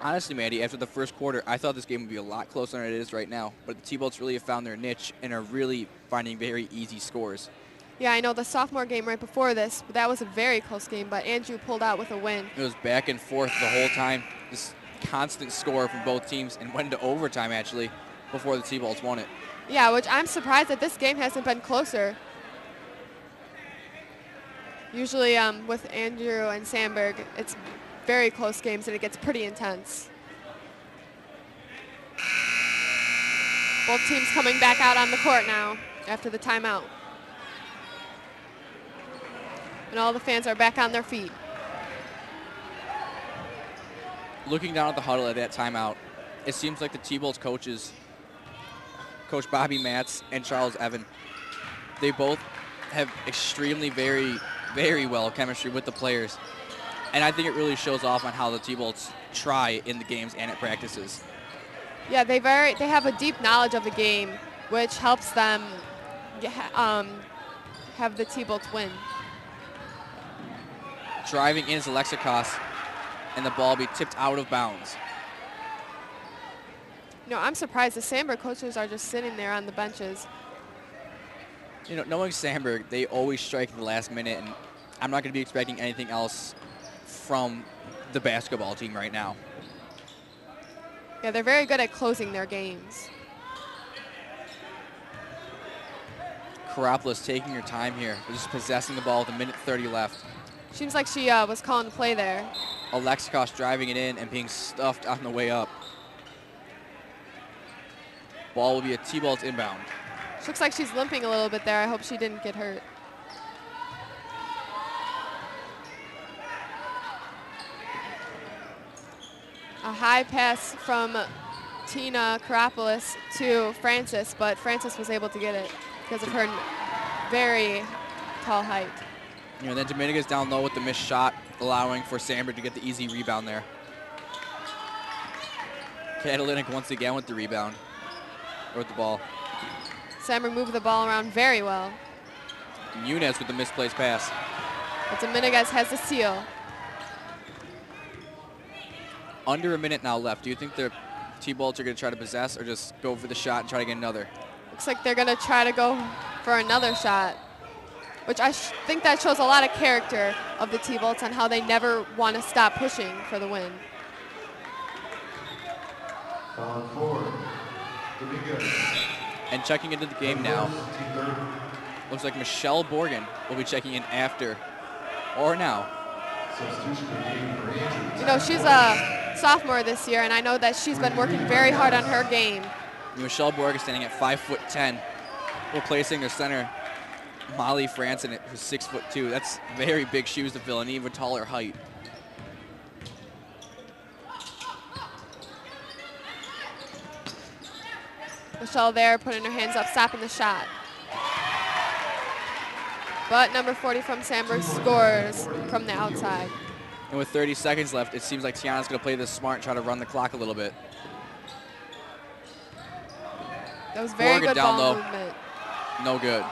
Honestly, Maddie, after the first quarter, I thought this game would be a lot closer than it is right now. But the T-Balls really have found their niche and are really finding very easy scores. Yeah, I know the sophomore game right before this, that was a very close game, but Andrew pulled out with a win. It was back and forth the whole time. This constant score from both teams, and went into overtime, actually, before the T-Balls won it. Yeah, which I'm surprised that this game hasn't been closer. Usually with Andrew and Sandburg, it's very close games and it gets pretty intense. Both teams coming back out on the court now after the timeout. And all the fans are back on their feet. Looking down at the huddle at that timeout, it seems like the T-Balls coaches, Coach Bobby Matz and Charles Evan, they both have extremely very well chemistry with the players. And I think it really shows off on how the T-Balls try in the games and at practices. Yeah, they have a deep knowledge of the game, which helps them have the T-Balls win. Driving in is Alexikos, and the ball be tipped out of bounds. You know, I'm surprised the Sandburg coaches are just sitting there on the benches. You know, knowing Sandburg, they always strike at the last minute, and I'm not going to be expecting anything else from the basketball team right now. Yeah, they're very good at closing their games. Karopoulos taking her time here, just possessing the ball with 1:30 left. Seems like she was calling the play there. Alexikos driving it in and being stuffed on the way up. Ball will be a T-Balls inbound. She looks like she's limping a little bit there. I hope she didn't get hurt. A high pass from Tina Karopoulos to Francis, but Francis was able to get it because of her very tall height. You know, then Dominguez down low with the missed shot, allowing for Sandburg to get the easy rebound there. Catalytic once again with the rebound, or with the ball. Sandburg moved the ball around very well. Muniz with the misplaced pass. But Dominguez has the steal. Under a minute now left. Do you think the T-Balls are going to try to possess or just go for the shot and try to get another? Looks like they're going to try to go for another shot, which I think that shows a lot of character of the T-Balls on how they never want to stop pushing for the win. And checking into the game now, looks like Michelle Borgen will be checking in after or now. You know, she's a sophomore this year, and I know that she's been working very hard on her game. Michelle Borgen standing at 5'10", replacing their center, Molly Franson, who's 6'2". That's very big shoes to fill, and even taller height. Michelle there putting her hands up, stopping the shot. But number 40 from Sandburg scores from the outside. And with 30 seconds left, it seems like Tiana's going to play this smart and try to run the clock a little bit. That was very Morgan good down ball low. movement. No good.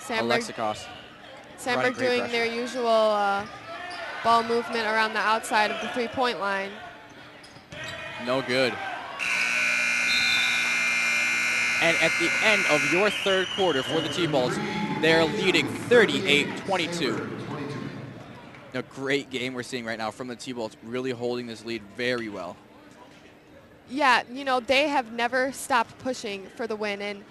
Alexikos. Sandburg doing their usual ball movement around the outside of the three-point line. No good. And at the end of your third quarter for the T-Balls, they're leading 38-22. A great game we're seeing right now from the T-Balls, really holding this lead very well. Yeah, you know, they have never stopped pushing for the win, and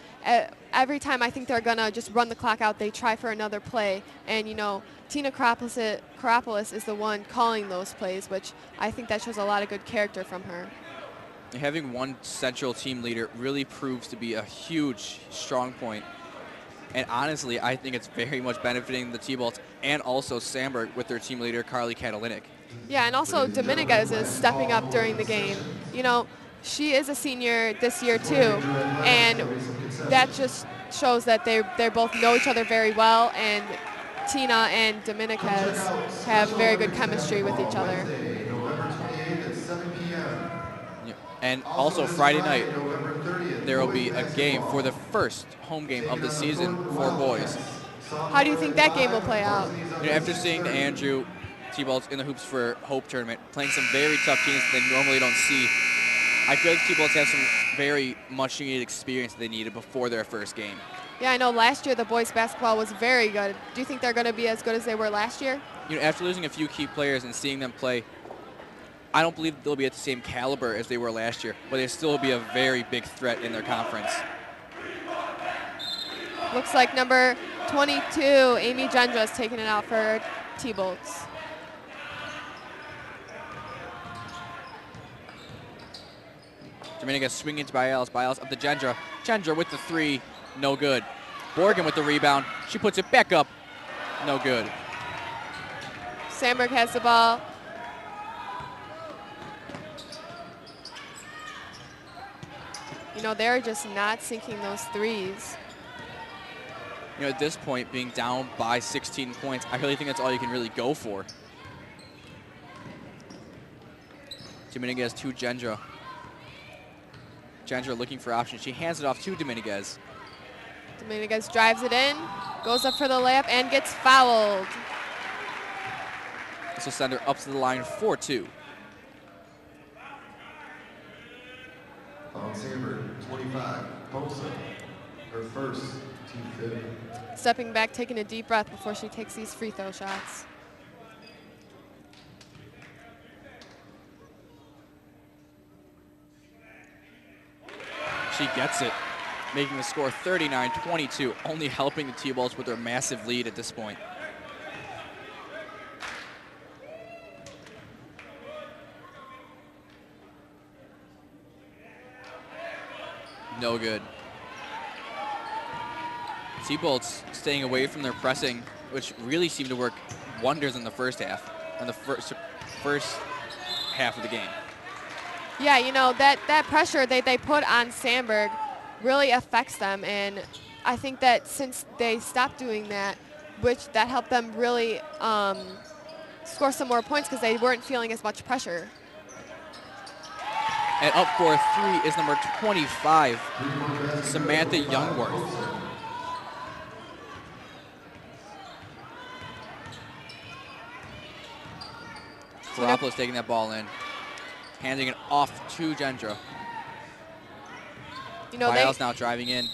every time I think they're going to just run the clock out, they try for another play. And, you know, Tina Karopoulos is the one calling those plays, which I think that shows a lot of good character from her. Having one central team leader really proves to be a huge strong point. And honestly, I think it's very much benefiting the T-Balls and also Sandburg with their team leader, Carly Katalinic. Yeah, and also Dominguez is stepping up during the game. You know, she is a senior this year too, and that just shows that they both know each other very well, and Tina and Dominguez have very good chemistry with each other. And also Friday night, there will be a game for the first home game of the season for boys. How do you think that game will play out? You know, after seeing the Andrew T-Balls in the Hoops for Hope tournament, playing some very tough teams that they normally don't see, I feel like T-Balls have some very much needed experience they needed before their first game. Yeah, I know last year the boys basketball was very good. Do you think they're going to be as good as they were last year? You know, after losing a few key players and seeing them play, I don't believe they'll be at the same caliber as they were last year, but they still will be a very big threat in their conference. Looks like number 22, Amy Gendra, is taking it out for T-Bolts. Dominguez swinging to Biles. Biles up to Gendra. Gendra with the three. No good. Borgen with the rebound. She puts it back up. No good. Sandburg has the ball. You know, they're just not sinking those threes. You know, at this point, being down by 16 points, I really think that's all you can really go for. Dominguez to Gendra. Gendra looking for options. She hands it off to Dominguez. Dominguez drives it in, goes up for the layup, and gets fouled. This will send her up to the line for two. On Sandburg, 25, Bosa, her first team fifth. Stepping back, taking a deep breath before she takes these free throw shots. She gets it, making the score 39-22, only helping the T-Balls with their massive lead at this point. No good. T-Balls staying away from their pressing, which really seemed to work wonders in the first half, in the first half of the game. Yeah, you know, that pressure they put on Sandburg really affects them, and I think that since they stopped doing that, which that helped them really score some more points because they weren't feeling as much pressure. And up for three is number 25, Samantha Youngworth. Karopoulos taking that ball in, handing it off to Gendra. You know, Biles now driving in,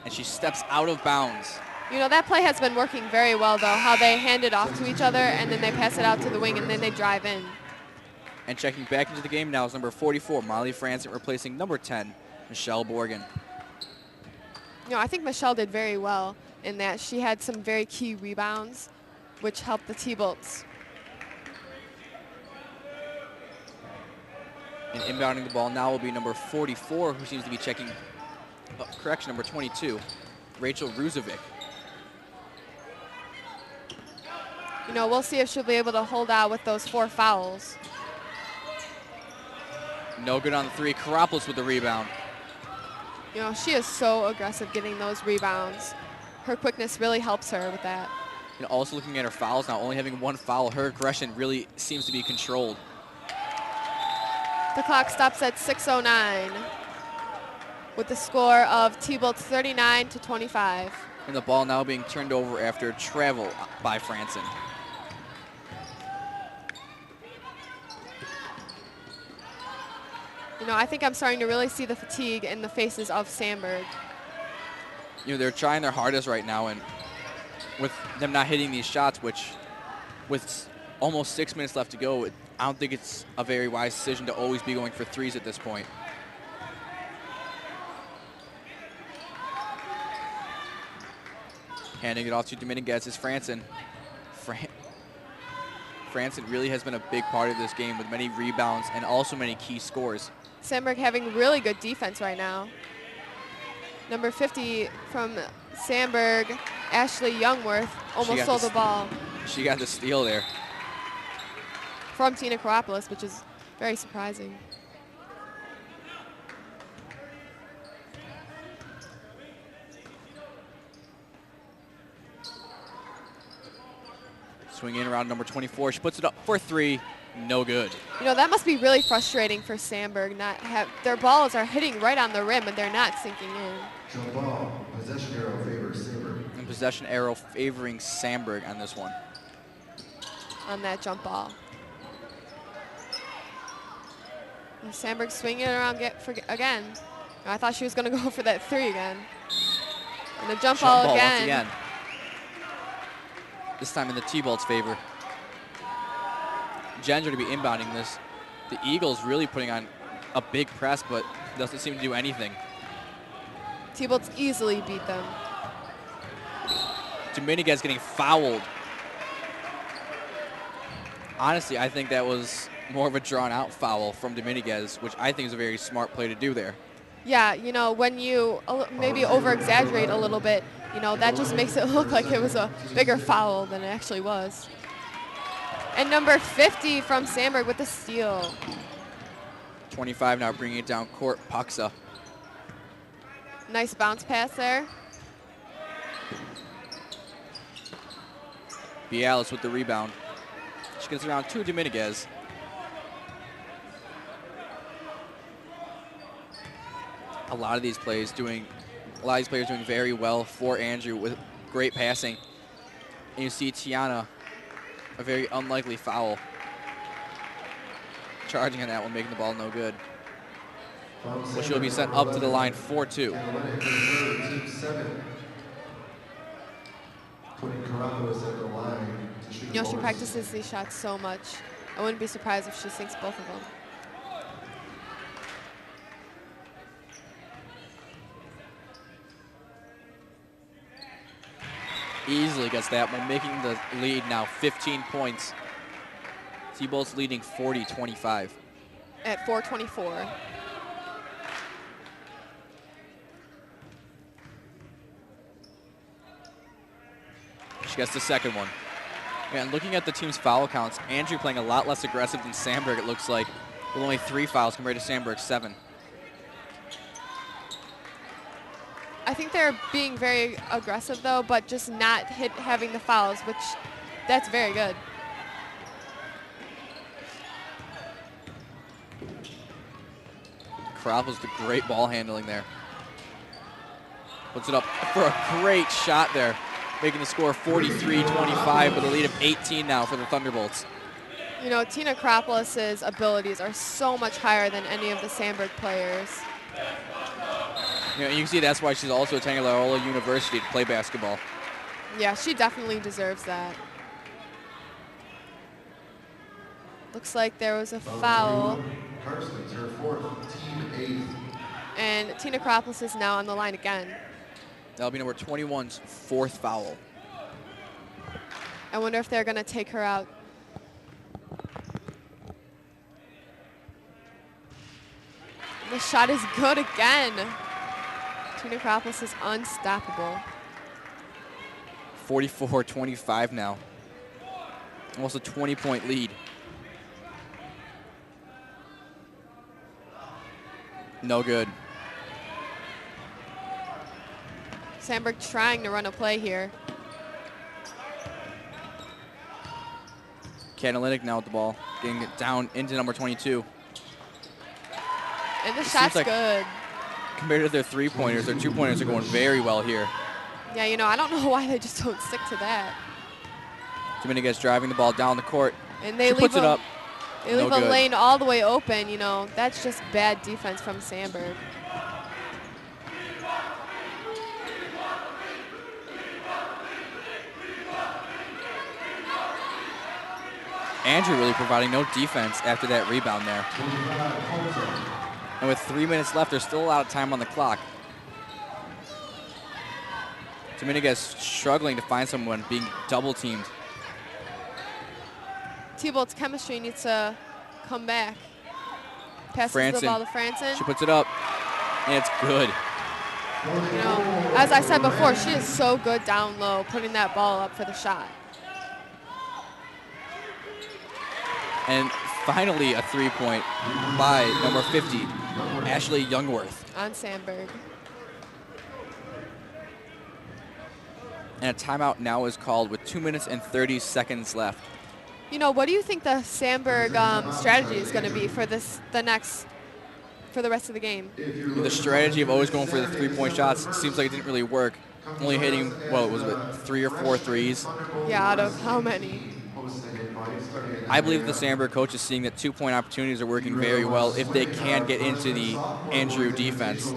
and she steps out of bounds. You know, that play has been working very well, though, how they hand it off to each other, and then they pass it out to the wing, and then they drive in. And checking back into the game now is number 44, Molly Franson, replacing number 10, Michelle Borgen. You know, I think Michelle did very well in that she had some very key rebounds, which helped the T-Bolts. And inbounding the ball now will be number 44, who seems to be checking, correction, number 22, Rachel Ruzovic. You know, we'll see if she'll be able to hold out with those 4 fouls. No good on the 3. Karopoulos with the rebound. You know, she is so aggressive getting those rebounds. Her quickness really helps her with that. You know, also looking at her fouls now, only having 1 foul, her aggression really seems to be controlled. The clock stops at 6:09 with the score of T-Bolt's 39-25. And the ball now being turned over after travel by Franson. You know, I think I'm starting to really see the fatigue in the faces of Sandburg. You know, they're trying their hardest right now, and with them not hitting these shots, which with almost 6 minutes left to go, I don't think it's a very wise decision to always be going for 3s at this point. Handing it off to Dominguez is Franson. Franson really has been a big part of this game with many rebounds and also many key scores. Sandburg having really good defense right now. Number 50 from Sandburg, Ashley Youngworth, almost stole the ball. She got the steal there. From Tina Karopoulos, which is very surprising. Swing in around number 24. She puts it up for 3. No good. You know, that must be really frustrating for Sandburg. Their balls are hitting right on the rim and they're not sinking in. Jump ball. Possession arrow favors Sandburg. And possession arrow favoring Sandburg on this one. On that jump ball. And Sandburg swinging it around again. I thought she was going to go for that 3 again. And the jump ball once again. again. This time in the T-Bolt's favor. Jen's going to be inbounding this. The Eagles really putting on a big press, but doesn't seem to do anything. T-Bolt's easily beat them. Dominguez getting fouled. Honestly, I think that was more of a drawn-out foul from Dominguez, which I think is a very smart play to do there. Yeah, you know, when you maybe over-exaggerate a little bit, you know, that just makes it look like it was a bigger foul than it actually was. And number 50 from Sandburg with the steal. 25 now bringing it down court, Paksa. Nice bounce pass there. Bialis with the rebound. She gets around to Dominguez. A lot of these players doing very well for Andrew with great passing. And you see Tiana, a very unlikely foul. Charging on that one, making the ball no good. Well, she'll be sent up to the line 4-2. Team 7. Putting Karopoulos at the line to shoot. You know, she practices these shots so much. I wouldn't be surprised if she sinks both of them. Easily gets that one, making the lead now 15 points. T-Bolt's leading 40-25. At 4:24. She gets the second one. And looking at the team's foul counts, Andrew playing a lot less aggressive than Sandburg, it looks like, with only 3 fouls compared to Sandburg's 7. I think they're being very aggressive, though, but just not having the fouls, which that's very good. Karopoulos the great ball handling there. Puts it up for a great shot there, making the score 43-25 with a lead of 18 now for the Thunderbolts. You know, Tina Karopoulos' abilities are so much higher than any of the Sandburg players. You know, you can see that's why she's also attending Loyola University to play basketball. Yeah, she definitely deserves that. Looks like there was a foul. Carson's her 4th, team 8th. And Tina Karopoulos is now on the line again. That'll be number 21's 4th foul. I wonder if they're going to take her out. The shot is good again. Tina Kropoulos is unstoppable. 44-25 now. Almost a 20-point lead. No good. Sandburg trying to run a play here. Catalytic now with the ball, getting it down into number 22. And the It shot's seems like good. Compared to their three-pointers, their two-pointers are going very well here. Yeah, you know, I don't know why they just don't stick to that. Dominguez driving the ball down the court. And they She leave puts it a- up. They No leave a good. lane all the way open, you know. That's just bad defense from Sandburg. Andrew really providing no defense after that rebound there. And with 3 minutes left, there's still a lot of time on the clock. Dominguez struggling to find someone, being double teamed. T-Bolt's chemistry needs to come back. Passes Franson. the ball to Franson. She puts it up, and it's good. You know, as I said before, she is so good down low, putting that ball up for the shot. And finally a three-point by number 50, Ashley Youngworth. On Sandburg. And a timeout now is called with 2 minutes and 30 seconds left. You know, what do you think the Sandburg strategy is going to be for for the rest of the game? The strategy of always going for the three-point shots seems like it didn't really work. Only hitting, well, was it 3 or 4 threes? Yeah, out of how many? I believe the Sandburg coach is seeing that two-point opportunities are working very well if they can get into the Andrew defense.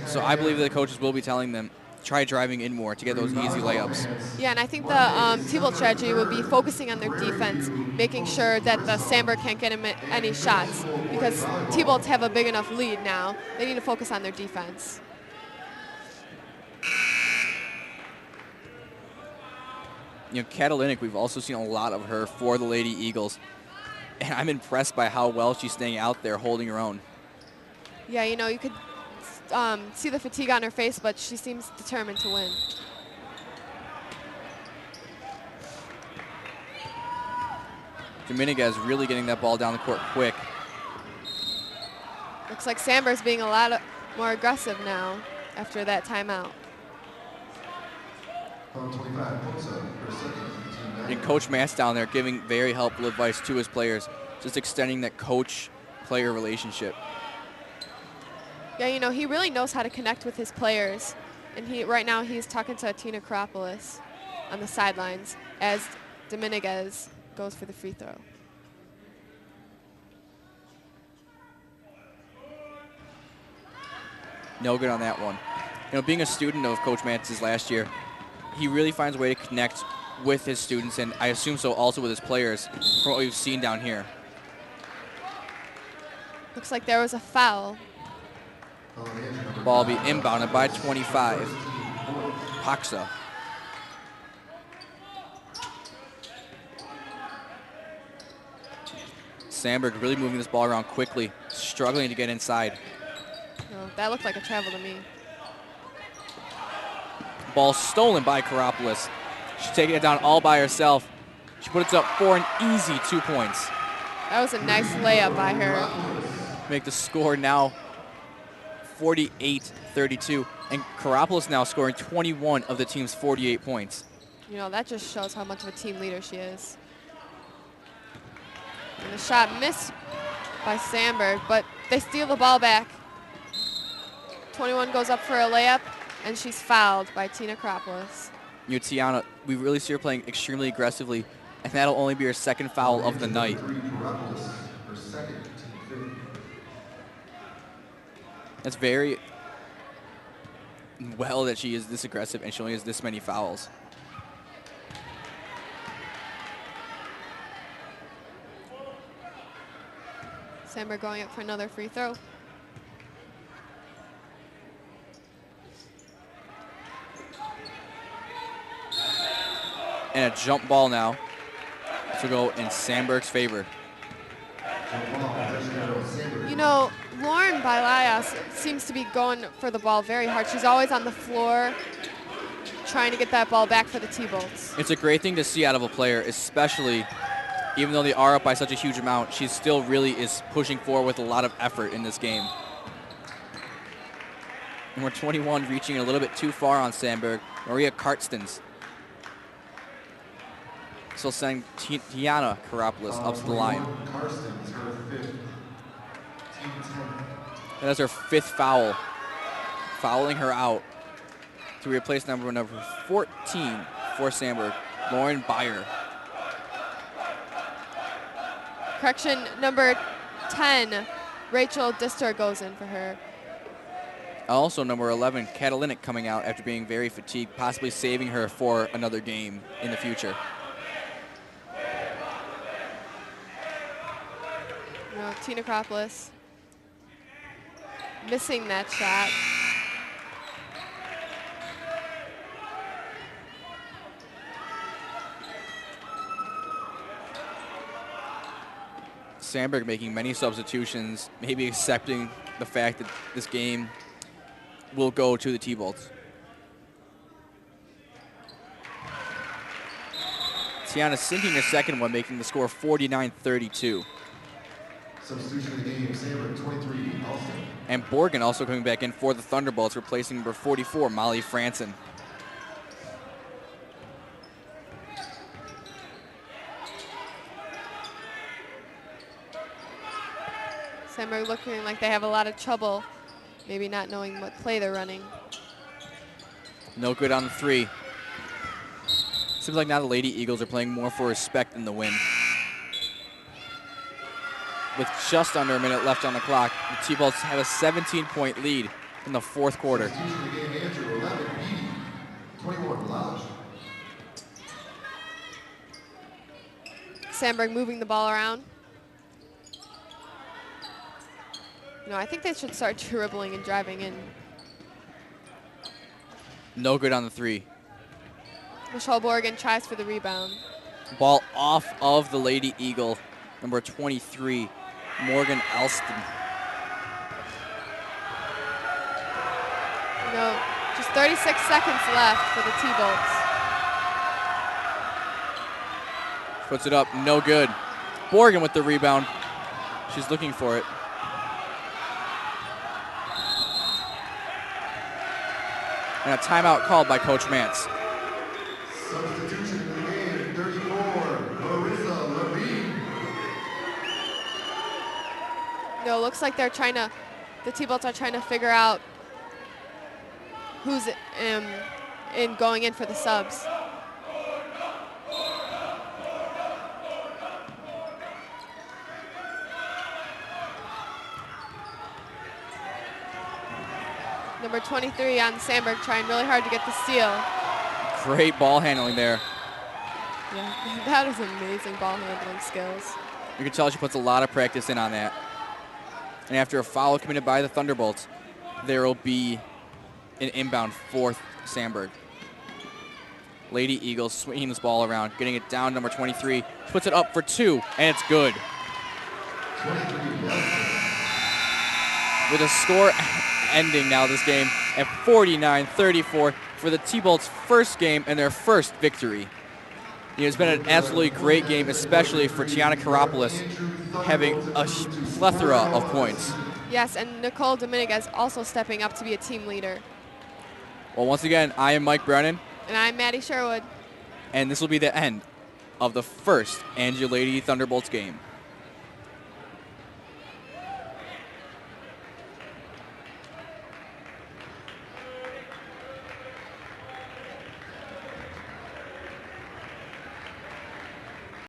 So I believe the coaches will be telling them, try driving in more to get those easy layups. Yeah, and I think the T-Bolt strategy would be focusing on their defense, making sure that the Sandburg can't get him any shots, because T-Bolts have a big enough lead now. They need to focus on their defense. You know, Catalytic, we've also seen a lot of her for the Lady Eagles, and I'm impressed by how well she's staying out there holding her own. Yeah, you know, you could see the fatigue on her face, but she seems determined to win. Dominguez really getting that ball down the court quick. Looks like Sandburg's being a lot more aggressive now after that timeout. And Coach Matt's down there giving very helpful advice to his players, just extending that coach-player relationship. Yeah, you know, he really knows how to connect with his players. And right now he's talking to Tina Kropoulos on the sidelines as Dominguez goes for the free throw. No good on that one. You know, being a student of Coach Matt's last year, he really finds a way to connect with his students, and I assume so also with his players, from what we've seen down here. Looks like there was a foul. Ball will be inbounded by 25. Paxa. Sandburg really moving this ball around quickly, struggling to get inside. Oh, that looked like a travel to me. Ball stolen by Kropoulos. She's taking it down all by herself. She puts it up for an easy 2 points. That was a nice layup by her. Make the score now 48-32. And Kropoulos now scoring 21 of the team's 48 points. You know, that just shows how much of a team leader she is. And the shot missed by Sandburg, but they steal the ball back. 21 goes up for a layup, and she's fouled by Tina Kropoulos. You know, Tiana, we really see her playing extremely aggressively, and that'll only be her second foul of the night. That's very well that she is this aggressive and she only has this many fouls. Sandburg going up for another free throw. And a jump ball now to go in Sandburg's favor. You know, Bailayas seems to be going for the ball very hard. She's always on the floor trying to get that ball back for the T-Bolts. It's a great thing to see out of a player, especially even though they are up by such a huge amount, she still really is pushing forward with a lot of effort in this game. Number 21 reaching a little bit too far on Sandburg, Maria Karstens. So sending Tiana Karopoulos up to the line. Karstens, her fifth. Team 10. That is her 5th foul, fouling her out to replace number 14 for Sandburg, Lauren Byer. Correction, number 10, Rachel Distor goes in for her. Also number 11, Catalinic coming out after being very fatigued, possibly saving her for another game in the future. No, Tina Karopoulos missing that shot. Sandburg making many substitutions, maybe accepting the fact that this game will go to the T-Bolts. Tiana sinking her second one, making the score 49-32. Substitution in the game, Sandburg 23, Alston. And Borgen also coming back in for the Thunderbolts, replacing number 44, Molly Franson. Sandburg looking like they have a lot of trouble, maybe not knowing what play they're running. No good on the 3. Seems like now the Lady Eagles are playing more for respect than the win. With just under a minute left on the clock, the T-Bolts have a 17-point lead in the 4th quarter. Substitution in the game, Andrew 11, Beatty 21, Louch. Sandburg moving the ball around. No, I think they should start dribbling and driving in. No good on the 3. Michelle Borgen tries for the rebound. Ball off of the Lady Eagle, number 23, Morgan Elston. No, just 36 seconds left for the T-Bolts. Puts it up, no good. Borgen with the rebound. She's looking for it. And a timeout called by Coach Mance. Substitution in the game, 34, Marissa Levine. No, looks like they're trying to, the T-Bolts are trying to figure out who's in going in for the subs. Number 23 on Sandburg trying really hard to get the steal. Great ball handling there. Yeah, that is amazing ball handling skills. You can tell she puts a lot of practice in on that. And after a foul committed by the Thunderbolts, there will be an inbound for Sandburg. Lady Eagles swinging this ball around, getting it down, number 23. Puts it up for 2, and it's good. 23, With a score ending now this game at 49-34 for the T-Bolts' first game and their first victory. It's been an absolutely great game, especially for Tiana Karopoulos, having a plethora of points. Yes, and Nicole Dominguez also stepping up to be a team leader. Well, once again, I am Mike Brennan. And I'm Maddie Sherwood. And this will be the end of the first Angie Lady Thunderbolts game.